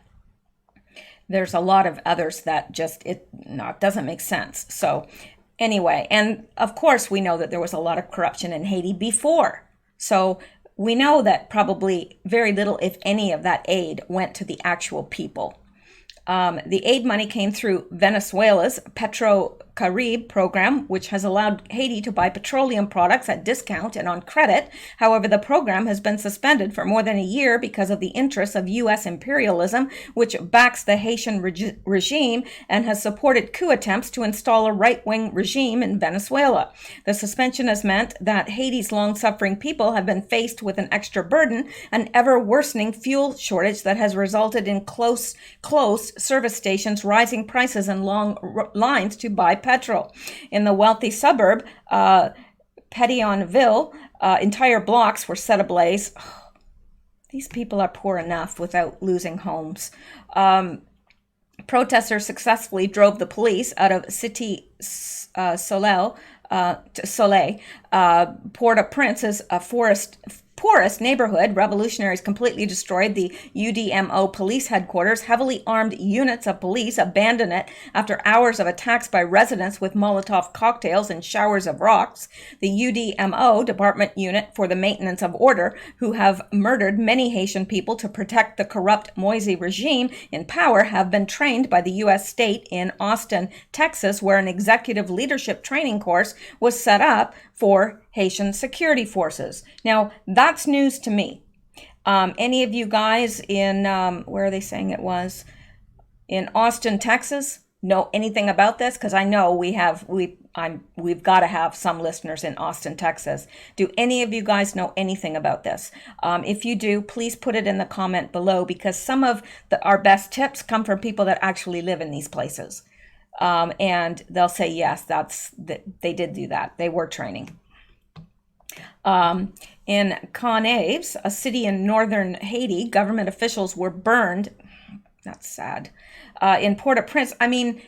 there's a lot of others that just, it doesn't make sense. So anyway, and of course we know that there was a lot of corruption in Haiti before. So we know that probably very little, if any, of that aid went to the actual people. The aid money came through Venezuela's Carib program, which has allowed Haiti to buy petroleum products at discount and on credit. However, the program has been suspended for more than a year because of the interests of U.S. imperialism, which backs the Haitian regime and has supported coup attempts to install a right-wing regime in Venezuela. The suspension has meant that Haiti's long-suffering people have been faced with an extra burden, an ever-worsening fuel shortage that has resulted in closed service stations, rising prices, and long lines to buy petrol. In the wealthy suburb, Pétionville, entire blocks were set ablaze. These people are poor enough without losing homes. Protesters successfully drove the police out of Cité Soleil. Port-au-Prince's poorest neighborhood. Revolutionaries completely destroyed the UDMO police headquarters. Heavily armed units of police abandoned it after hours of attacks by residents with Molotov cocktails and showers of rocks. The UDMO, Department Unit for the Maintenance of Order, who have murdered many Haitian people to protect the corrupt Moise regime in power, have been trained by the U.S. state in Austin, Texas, where an executive leadership training course was set up for Haitian security forces. Now, that's news to me. Any of you guys in, where are they saying it was? In Austin, Texas, know anything about this? Because I know we've got to have some listeners in Austin, Texas. Do any of you guys know anything about this? If you do, please put it in the comment below, because some of our best tips come from people that actually live in these places. And they'll say, yes, they did do that. They were training. In Conaves, a city in northern Haiti, government officials were burned. That's sad. In Port-au-Prince, I mean,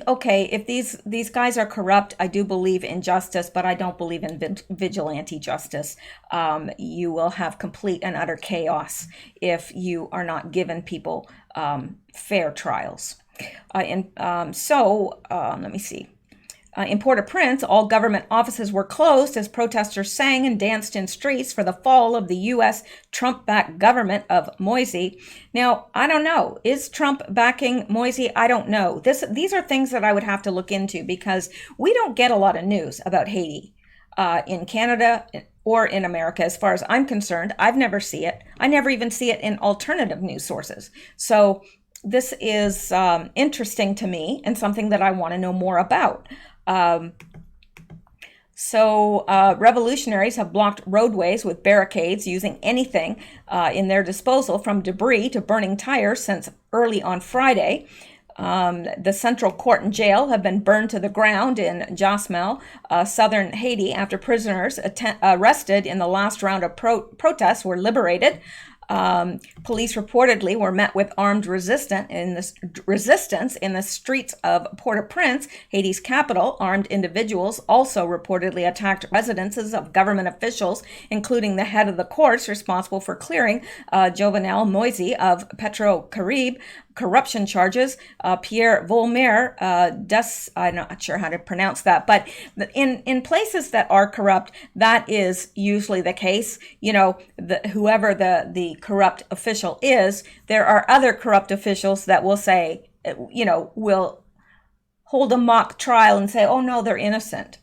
okay, if these guys are corrupt, I do believe in justice, but I don't believe in vigilante justice. You will have complete and utter chaos if you are not given people fair trials. Let me see. In Port-au-Prince, all government offices were closed as protesters sang and danced in streets for the fall of the U.S. Trump-backed government of Moise. Now, I don't know. Is Trump backing Moise? I don't know. These are things that I would have to look into, because we don't get a lot of news about Haiti in Canada or in America. As far as I'm concerned, I've never seen it. I never even see it in alternative news sources. So this is interesting to me and something that I want to know more about. Revolutionaries have blocked roadways with barricades using anything in their disposal, from debris to burning tires, since early on Friday. The central court and jail have been burned to the ground in Josmel, southern Haiti, after prisoners arrested in the last round of protests were liberated. Police reportedly were met with armed resistance in the streets of Port-au-Prince, Haiti's capital. Armed individuals also reportedly attacked residences of government officials, including the head of the courts responsible for clearing Jovenel Moise of Petro-Carib corruption charges. Pierre Volmer, I'm not sure how to pronounce that, but in places that are corrupt, that is usually the case. You know, whoever the corrupt official is, there are other corrupt officials that will say, you know, will hold a mock trial and say, oh no, they're innocent,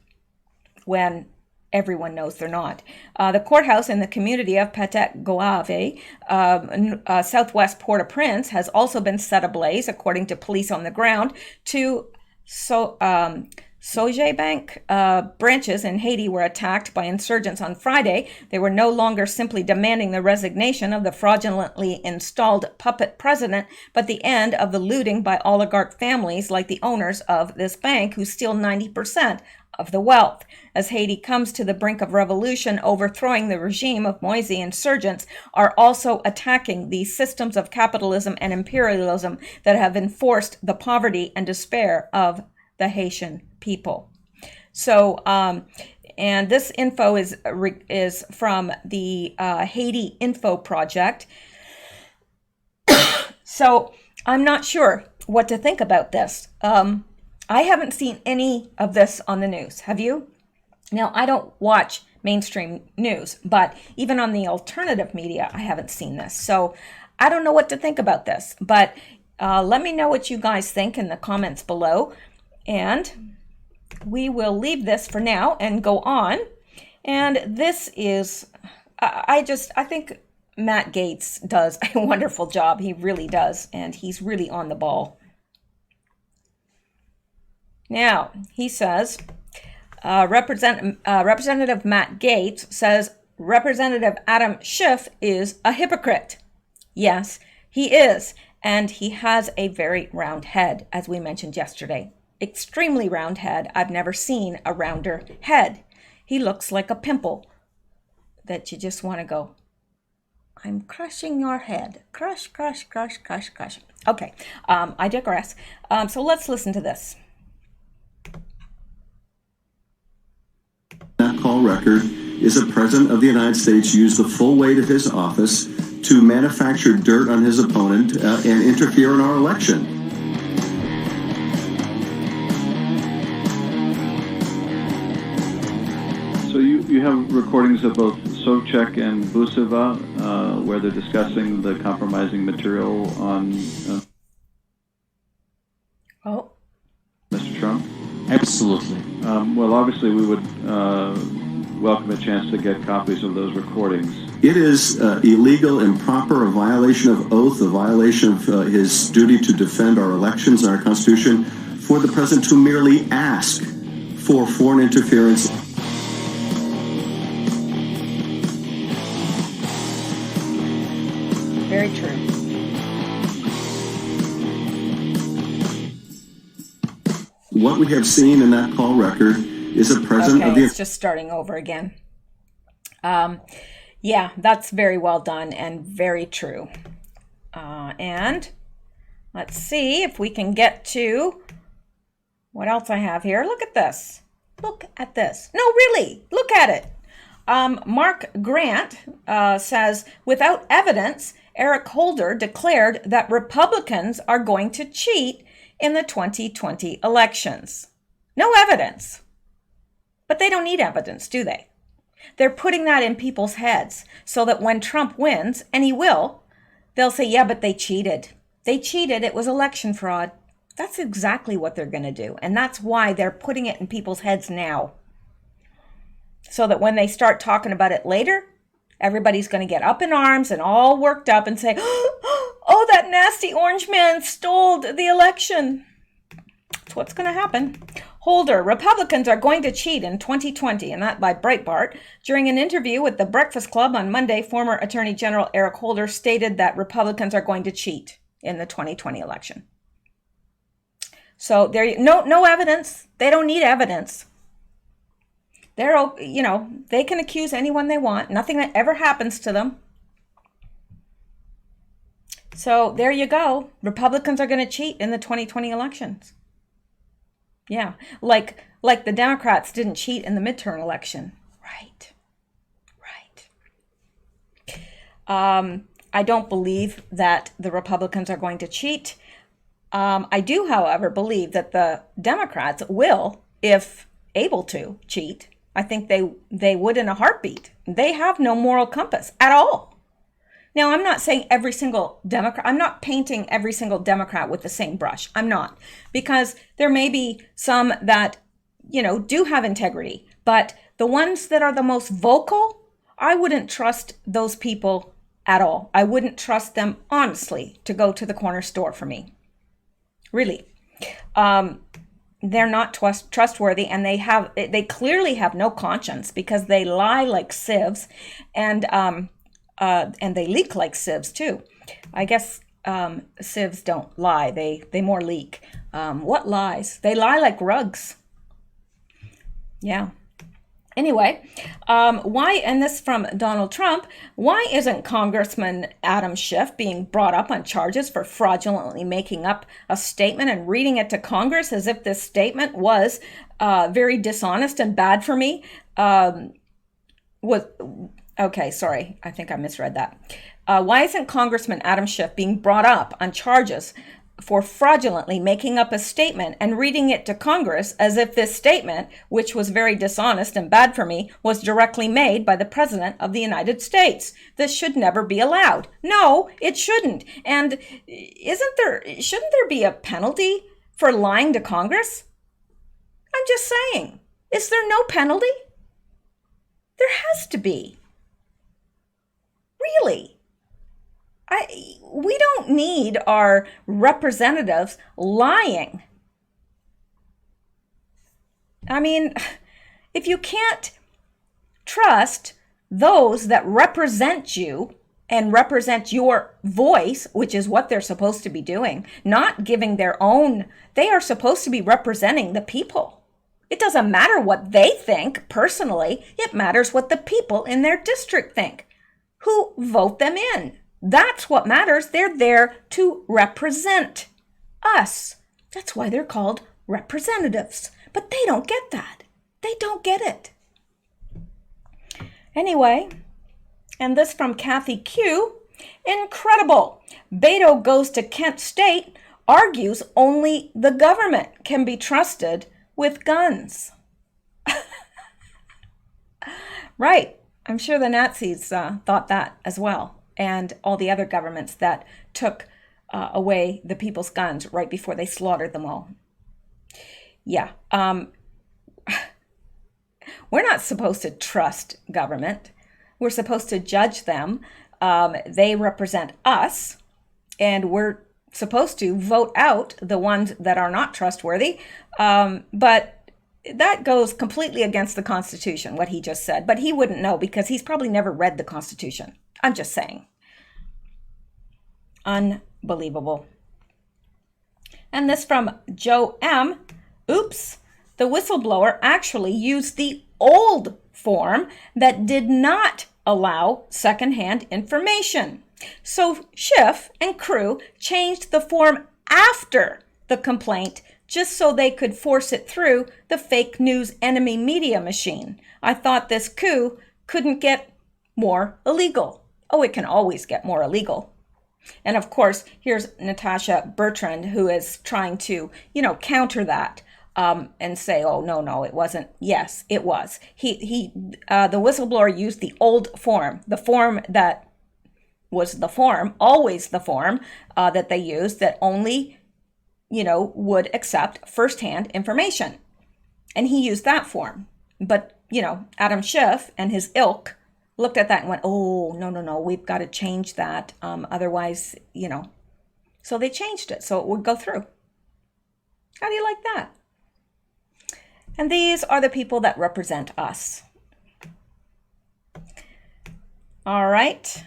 when everyone knows they're not. The courthouse in the community of Petit Goave, southwest Port-au-Prince, has also been set ablaze, according to police on the ground. Two Sogebank branches in Haiti were attacked by insurgents on Friday. They were no longer simply demanding the resignation of the fraudulently installed puppet president, but the end of the looting by oligarch families like the owners of this bank, who steal 90% of the wealth. As Haiti comes to the brink of revolution, overthrowing the regime of Moise, insurgents are also attacking the systems of capitalism and imperialism that have enforced the poverty and despair of the Haitian people. So, and this info is from the Haiti Info Project. So I'm not sure what to think about this. I haven't seen any of this on the news. Have you? Now, I don't watch mainstream news, but even on the alternative media, I haven't seen this. So I don't know what to think about this, but let me know what you guys think in the comments below. And we will leave this for now and go on. And this is, I think Matt Gaetz does a wonderful job. He really does. And he's really on the ball. Now, he says, Representative Matt Gaetz says Representative Adam Schiff is a hypocrite. Yes, he is. And he has a very round head, as we mentioned yesterday. Extremely round head. I've never seen a rounder head. He looks like a pimple that you just want to go, I'm crushing your head. Crush, crush, crush, crush, crush. Okay, I digress. So let's listen to this. That call record is the President of the United States used the full weight of his office to manufacture dirt on his opponent and interfere in our election. So you have recordings of both Sobchak and Buseva where they're discussing the compromising material on Mr. Trump? Absolutely. Well, obviously we would welcome a chance to get copies of those recordings. It is illegal, improper, a violation of oath, a violation of his duty to defend our elections and our Constitution for the President to merely ask for foreign interference. Very true. What we have seen in that call record is a President of the... It's just starting over again. Yeah, that's very well done and very true. And let's see if we can get to what else I have here. Look at this. Look at this. No, really, look at it. Mark Grant says, without evidence, Eric Holder declared that Republicans are going to cheat in the 2020 elections. No evidence. But they don't need evidence, do they? They're putting that in people's heads so that when Trump wins, and he will, they'll say, yeah, but they cheated. They cheated. It was election fraud. That's exactly what they're going to do. And that's why they're putting it in people's heads now. So that when they start talking about it later, everybody's going to get up in arms and all worked up and say, oh, that nasty orange man stole the election. That's what's going to happen. Holder, Republicans are going to cheat in 2020, and that by Breitbart. During an interview with the Breakfast Club on Monday, former Attorney General Eric Holder stated that Republicans are going to cheat in the 2020 election. So there, no evidence. They don't need evidence. They're, they can accuse anyone they want. Nothing that ever happens to them. So there you go. Republicans are going to cheat in the 2020 elections. Yeah, like the Democrats didn't cheat in the midterm election. Right. I don't believe that the Republicans are going to cheat. I do, however, believe that the Democrats will, if able to, cheat. I think they would in a heartbeat. They have no moral compass at all. Now, I'm not saying every single Democrat, I'm not painting every single Democrat with the same brush. I'm not. Because there may be some that, do have integrity. But the ones that are the most vocal, I wouldn't trust those people at all. I wouldn't trust them, honestly, to go to the corner store for me. Really. They're not trustworthy, and they clearly have no conscience because they lie like sieves, and they leak like sieves too. I guess sieves don't lie; they more leak. What lies? They lie like rugs. Yeah. Anyway, why, and this from Donald Trump, why isn't Congressman Adam Schiff being brought up on charges for fraudulently making up a statement and reading it to Congress as if this statement was very dishonest and bad for me? Okay, sorry, I think I misread that. Why isn't Congressman Adam Schiff being brought up on charges for fraudulently making up a statement and reading it to Congress as if this statement, which was very dishonest and bad for me, was directly made by the President of the United States? This should never be allowed. No, it shouldn't. And shouldn't there be a penalty for lying to Congress? I'm just saying, is there no penalty? There has to be. Really. We don't need our representatives lying. I mean, if you can't trust those that represent you and represent your voice, which is what they're supposed to be doing, not giving their own, they are supposed to be representing the people. It doesn't matter what they think personally, it matters what the people in their district think, who vote them in. That's what matters. They're there to represent us. That's why they're called representatives. But they don't get that. They don't get it. Anyway, and this from Kathy Q. Incredible. Beto goes to Kent State, argues only the government can be trusted with guns. Right. I'm sure the Nazis thought that as well, and all the other governments that took away the people's guns right before they slaughtered them all. Yeah. We're not supposed to trust government. We're supposed to judge them. They represent us, and we're supposed to vote out the ones that are not trustworthy. But that goes completely against the Constitution, what he just said. But he wouldn't know because he's probably never read the Constitution. I'm just saying. Unbelievable. And this from Joe M. Oops, the whistleblower actually used the old form that did not allow secondhand information. So Schiff and crew changed the form after the complaint just so they could force it through the fake news enemy media machine. I thought this coup couldn't get more illegal. Oh, it can always get more illegal. And of course, here's Natasha Bertrand, who is trying to, counter that and say, oh, no, it wasn't. Yes, it was. The whistleblower used the old form, the form that was the form, always the form that they used that only, would accept firsthand information. And he used that form. But, Adam Schiff and his ilk looked at that and went, oh, no, we've got to change that. Otherwise, So they changed it so it would go through. How do you like that? And these are the people that represent us. All right.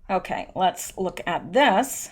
Okay, let's look at this.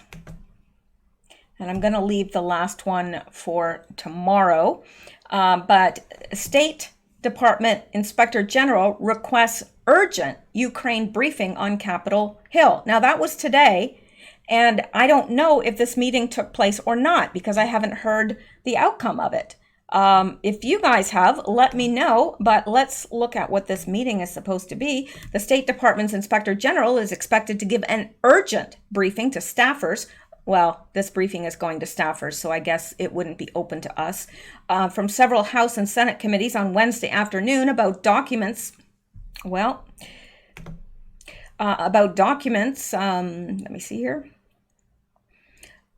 And I'm going to leave the last one for tomorrow. But State Department Inspector General requests urgent Ukraine briefing on Capitol Hill. Now, that was today. And I don't know if this meeting took place or not because I haven't heard the outcome of it. If you guys have, let me know, but let's look at what this meeting is supposed to be. The State Department's Inspector General is expected to give an urgent briefing to staffers. Well, this briefing is going to staffers, so I guess it wouldn't be open to us. From several House and Senate committees on Wednesday afternoon about documents. Well, let me see here.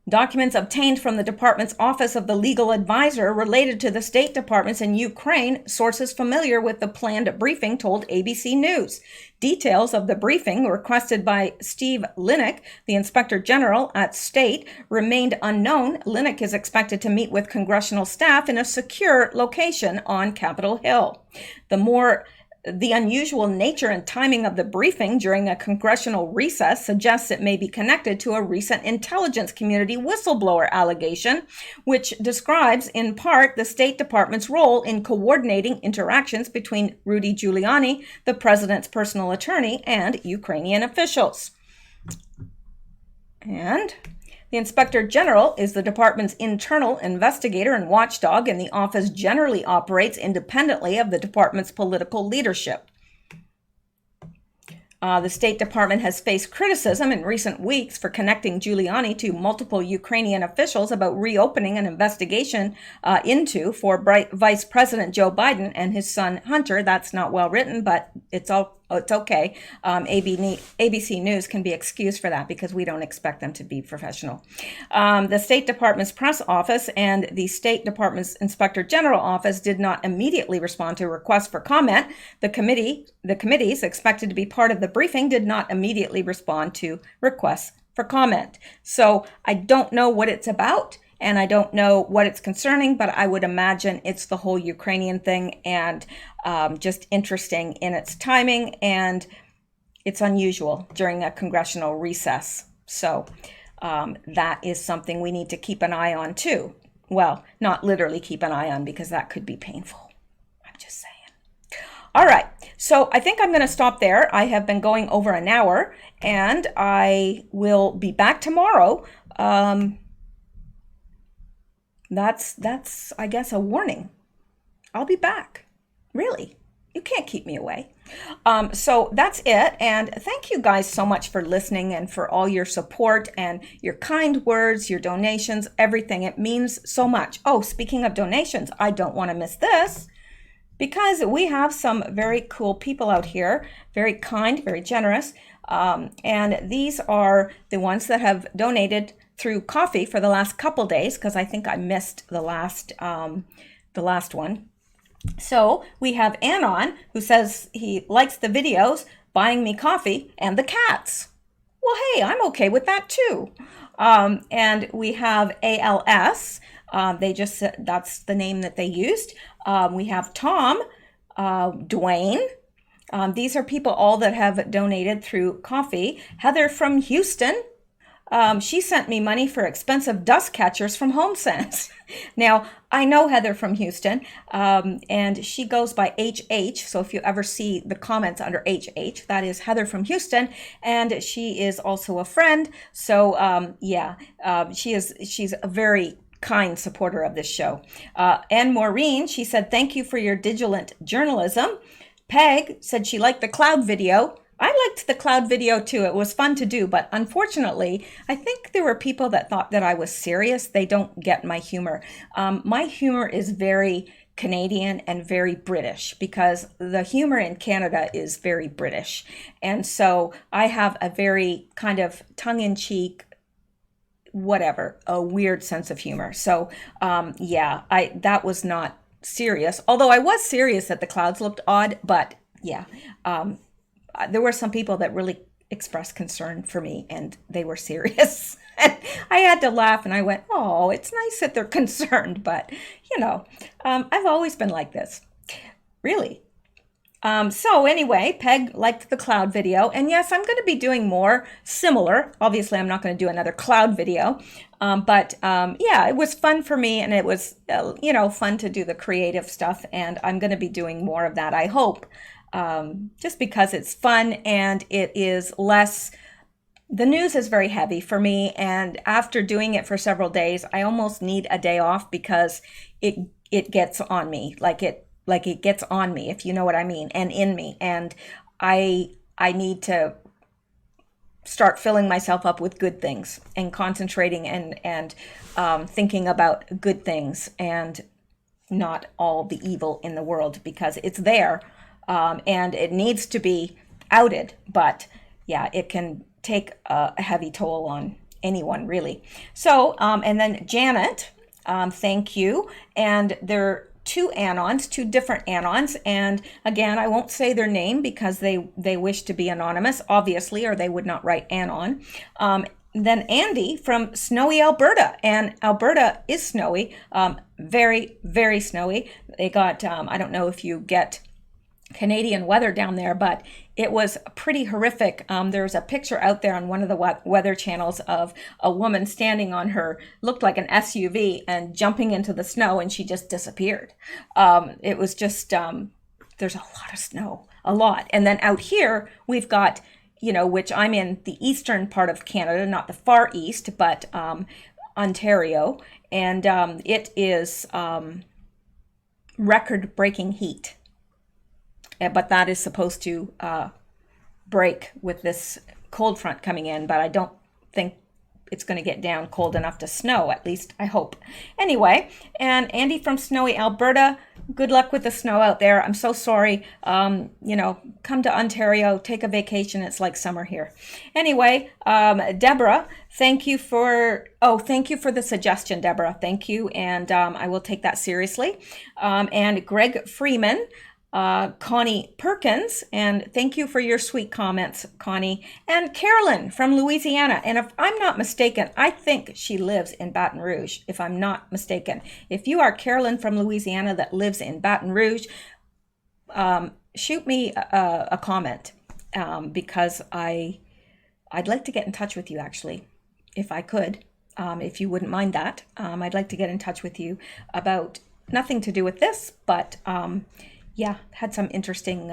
Documents obtained from the department's Office of the Legal Advisor related to the State Departments in Ukraine, sources familiar with the planned briefing told ABC News. Details of the briefing requested by Steve Linick, the Inspector General at State, remained unknown. Linick is expected to meet with congressional staff in a secure location on Capitol Hill. The unusual nature and timing of the briefing during a congressional recess suggests it may be connected to a recent intelligence community whistleblower allegation, which describes in part the State Department's role in coordinating interactions between Rudy Giuliani, the president's personal attorney, and Ukrainian officials. And the Inspector General is the department's internal investigator and watchdog, and the office generally operates independently of the department's political leadership. The State Department has faced criticism in recent weeks for connecting Giuliani to multiple Ukrainian officials about reopening an investigation for Vice President Joe Biden and his son Hunter. That's not well written, but it's all it's okay. ABC News can be excused for that because we don't expect them to be professional. The State Department's press office and the State Department's Inspector General office did not immediately respond to requests for comment. The committees expected to be part of the briefing did not immediately respond to requests for comment. So I don't know what it's about. And I don't know what it's concerning, but I would imagine it's the whole Ukrainian thing, and just interesting in its timing, and it's unusual during a congressional recess. So that is something we need to keep an eye on too. Well, not literally keep an eye on, because that could be painful. I'm just saying. All right, so I think I'm going to stop there. I have been going over an hour, and I will be back tomorrow. That's I guess a warning. I'll be back. Really. You can't keep me away. So that's it. And thank you guys so much for listening and for all your support and your kind words, your donations, everything. It means so much. Oh, speaking of donations, I don't want to miss this, because we have some very cool people out here, very kind, very generous. And these are the ones that have donated through coffee for the last couple days, because I think I missed the last one. So we have Anon, who says he likes the videos, buying me coffee, and the cats. Well, hey, I'm okay with that too. And we have ALS. They just said that's the name that they used. We have Tom, Dwayne. These are people all that have donated through coffee. Heather from Houston. She sent me money for expensive dust catchers from HomeSense. Now, I know Heather from Houston, and she goes by HH. So if you ever see the comments under HH, that is Heather from Houston, and she is also a friend. So she's a very kind supporter of this show. And Maureen, she said, thank you for your vigilant journalism. Peg said she liked the cloud video. I liked the cloud video too. It was fun to do, but unfortunately, I think there were people that thought that I was serious. They don't get my humor. My humor is very Canadian and very British, because the humor in Canada is very British. And so I have a very kind of tongue-in-cheek, whatever, a weird sense of humor. So that was not serious. Although I was serious that the clouds looked odd, but yeah. There were some people that really expressed concern for me, and they were serious. And I had to laugh, and I went, oh, it's nice that they're concerned, but, I've always been like this. Really. So anyway, Peg liked the cloud video, and yes, I'm going to be doing more similar. Obviously, I'm not going to do another cloud video, but it was fun for me, and it was, fun to do the creative stuff, and I'm going to be doing more of that, I hope. Just because it's fun and it is less, the news is very heavy for me. And after doing it for several days, I almost need a day off, because it gets on me, like it gets on me, if you know what I mean, and in me. And I need to start filling myself up with good things and concentrating and thinking about good things and not all the evil in the world, because it's there. And it needs to be outed, but yeah, it can take a heavy toll on anyone, really. So, and then Janet, thank you. And there are two different Anons. And again, I won't say their name because they wish to be anonymous, obviously, or they would not write Anon. Then Andy from snowy Alberta, and Alberta is snowy, very, very snowy. They got, I don't know if you get Canadian weather down there, but it was pretty horrific. There's a picture out there on one of the weather channels of a woman standing on her, looked like an SUV, and jumping into the snow, and she just disappeared. It was just, there's a lot of snow, a lot. And then out here, we've got, which I'm in the eastern part of Canada, not the far east, but Ontario, and it is record-breaking heat. But that is supposed to break with this cold front coming in, but I don't think it's going to get down cold enough to snow, at least I hope. Anyway, and Andy from snowy Alberta, good luck with the snow out there. I'm so sorry. You know, come to Ontario, take a vacation. It's like summer here. Anyway, Deborah, thank you for the suggestion, Deborah. Thank you. And I will take that seriously. And Greg Freeman, Connie Perkins, and thank you for your sweet comments, Connie. And Carolyn from Louisiana. And if I'm not mistaken, I think she lives in Baton Rouge, if I'm not mistaken. If you are Carolyn from Louisiana that lives in Baton Rouge, shoot me a comment, because I'd like to get in touch with you, actually, if I could, if you wouldn't mind that. I'd like to get in touch with you about nothing to do with this, but yeah, had some interesting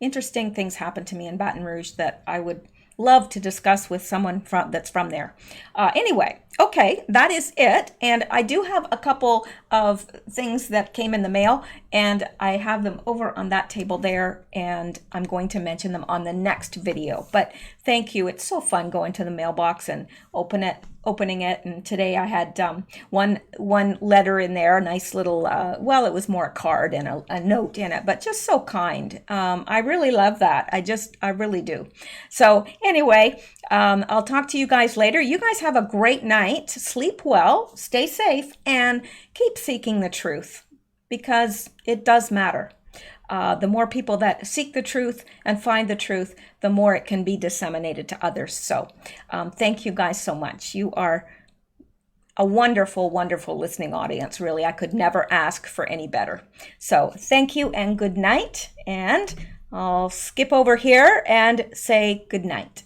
things happen to me in Baton Rouge that I would love to discuss with someone that's from there. Anyway, okay, that is it. And I do have a couple of things that came in the mail, and I have them over on that table there, and I'm going to mention them on the next video. But thank you. It's so fun going to the mailbox and opening it. And today I had one letter in there, a nice little, well, it was more a card and a note in it, but just so kind. I really love that. I really do. So anyway, I'll talk to you guys later. You guys have a great night. Sleep well, stay safe, and keep seeking the truth, because it does matter. The more people that seek the truth and find the truth, the more it can be disseminated to others. So thank you guys so much. You are a wonderful, wonderful listening audience. Really, I could never ask for any better. So thank you and good night. And I'll skip over here and say good night.